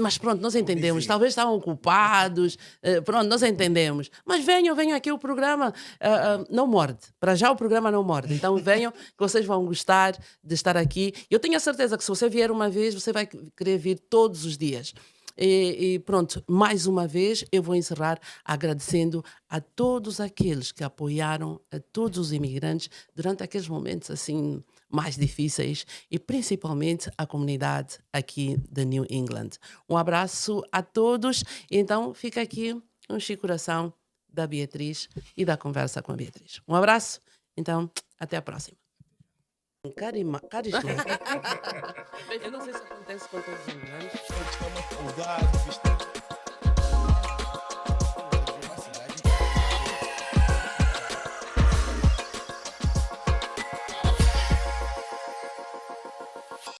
Speaker 1: Mas pronto, nós entendemos.
Speaker 2: Visível.
Speaker 1: Talvez estavam ocupados. Pronto, nós entendemos. Mas venham aqui o programa. Não morde. Para já o programa não morde. Então venham, que vocês vão gostar de estar aqui. Eu tenho a certeza que se você vier uma vez, você vai querer vir todos os dias. E pronto, mais uma vez eu vou encerrar agradecendo a todos aqueles que apoiaram, a todos os imigrantes durante aqueles momentos assim mais difíceis e principalmente a comunidade aqui de New England. Um abraço a todos. Então fica aqui um coração da Beatriz e da conversa com a Beatriz. Um abraço. Então, até a próxima. Carisma. Eu não sei se acontece com todos os imigrantes.
Speaker 2: Todos estão muito empolgados,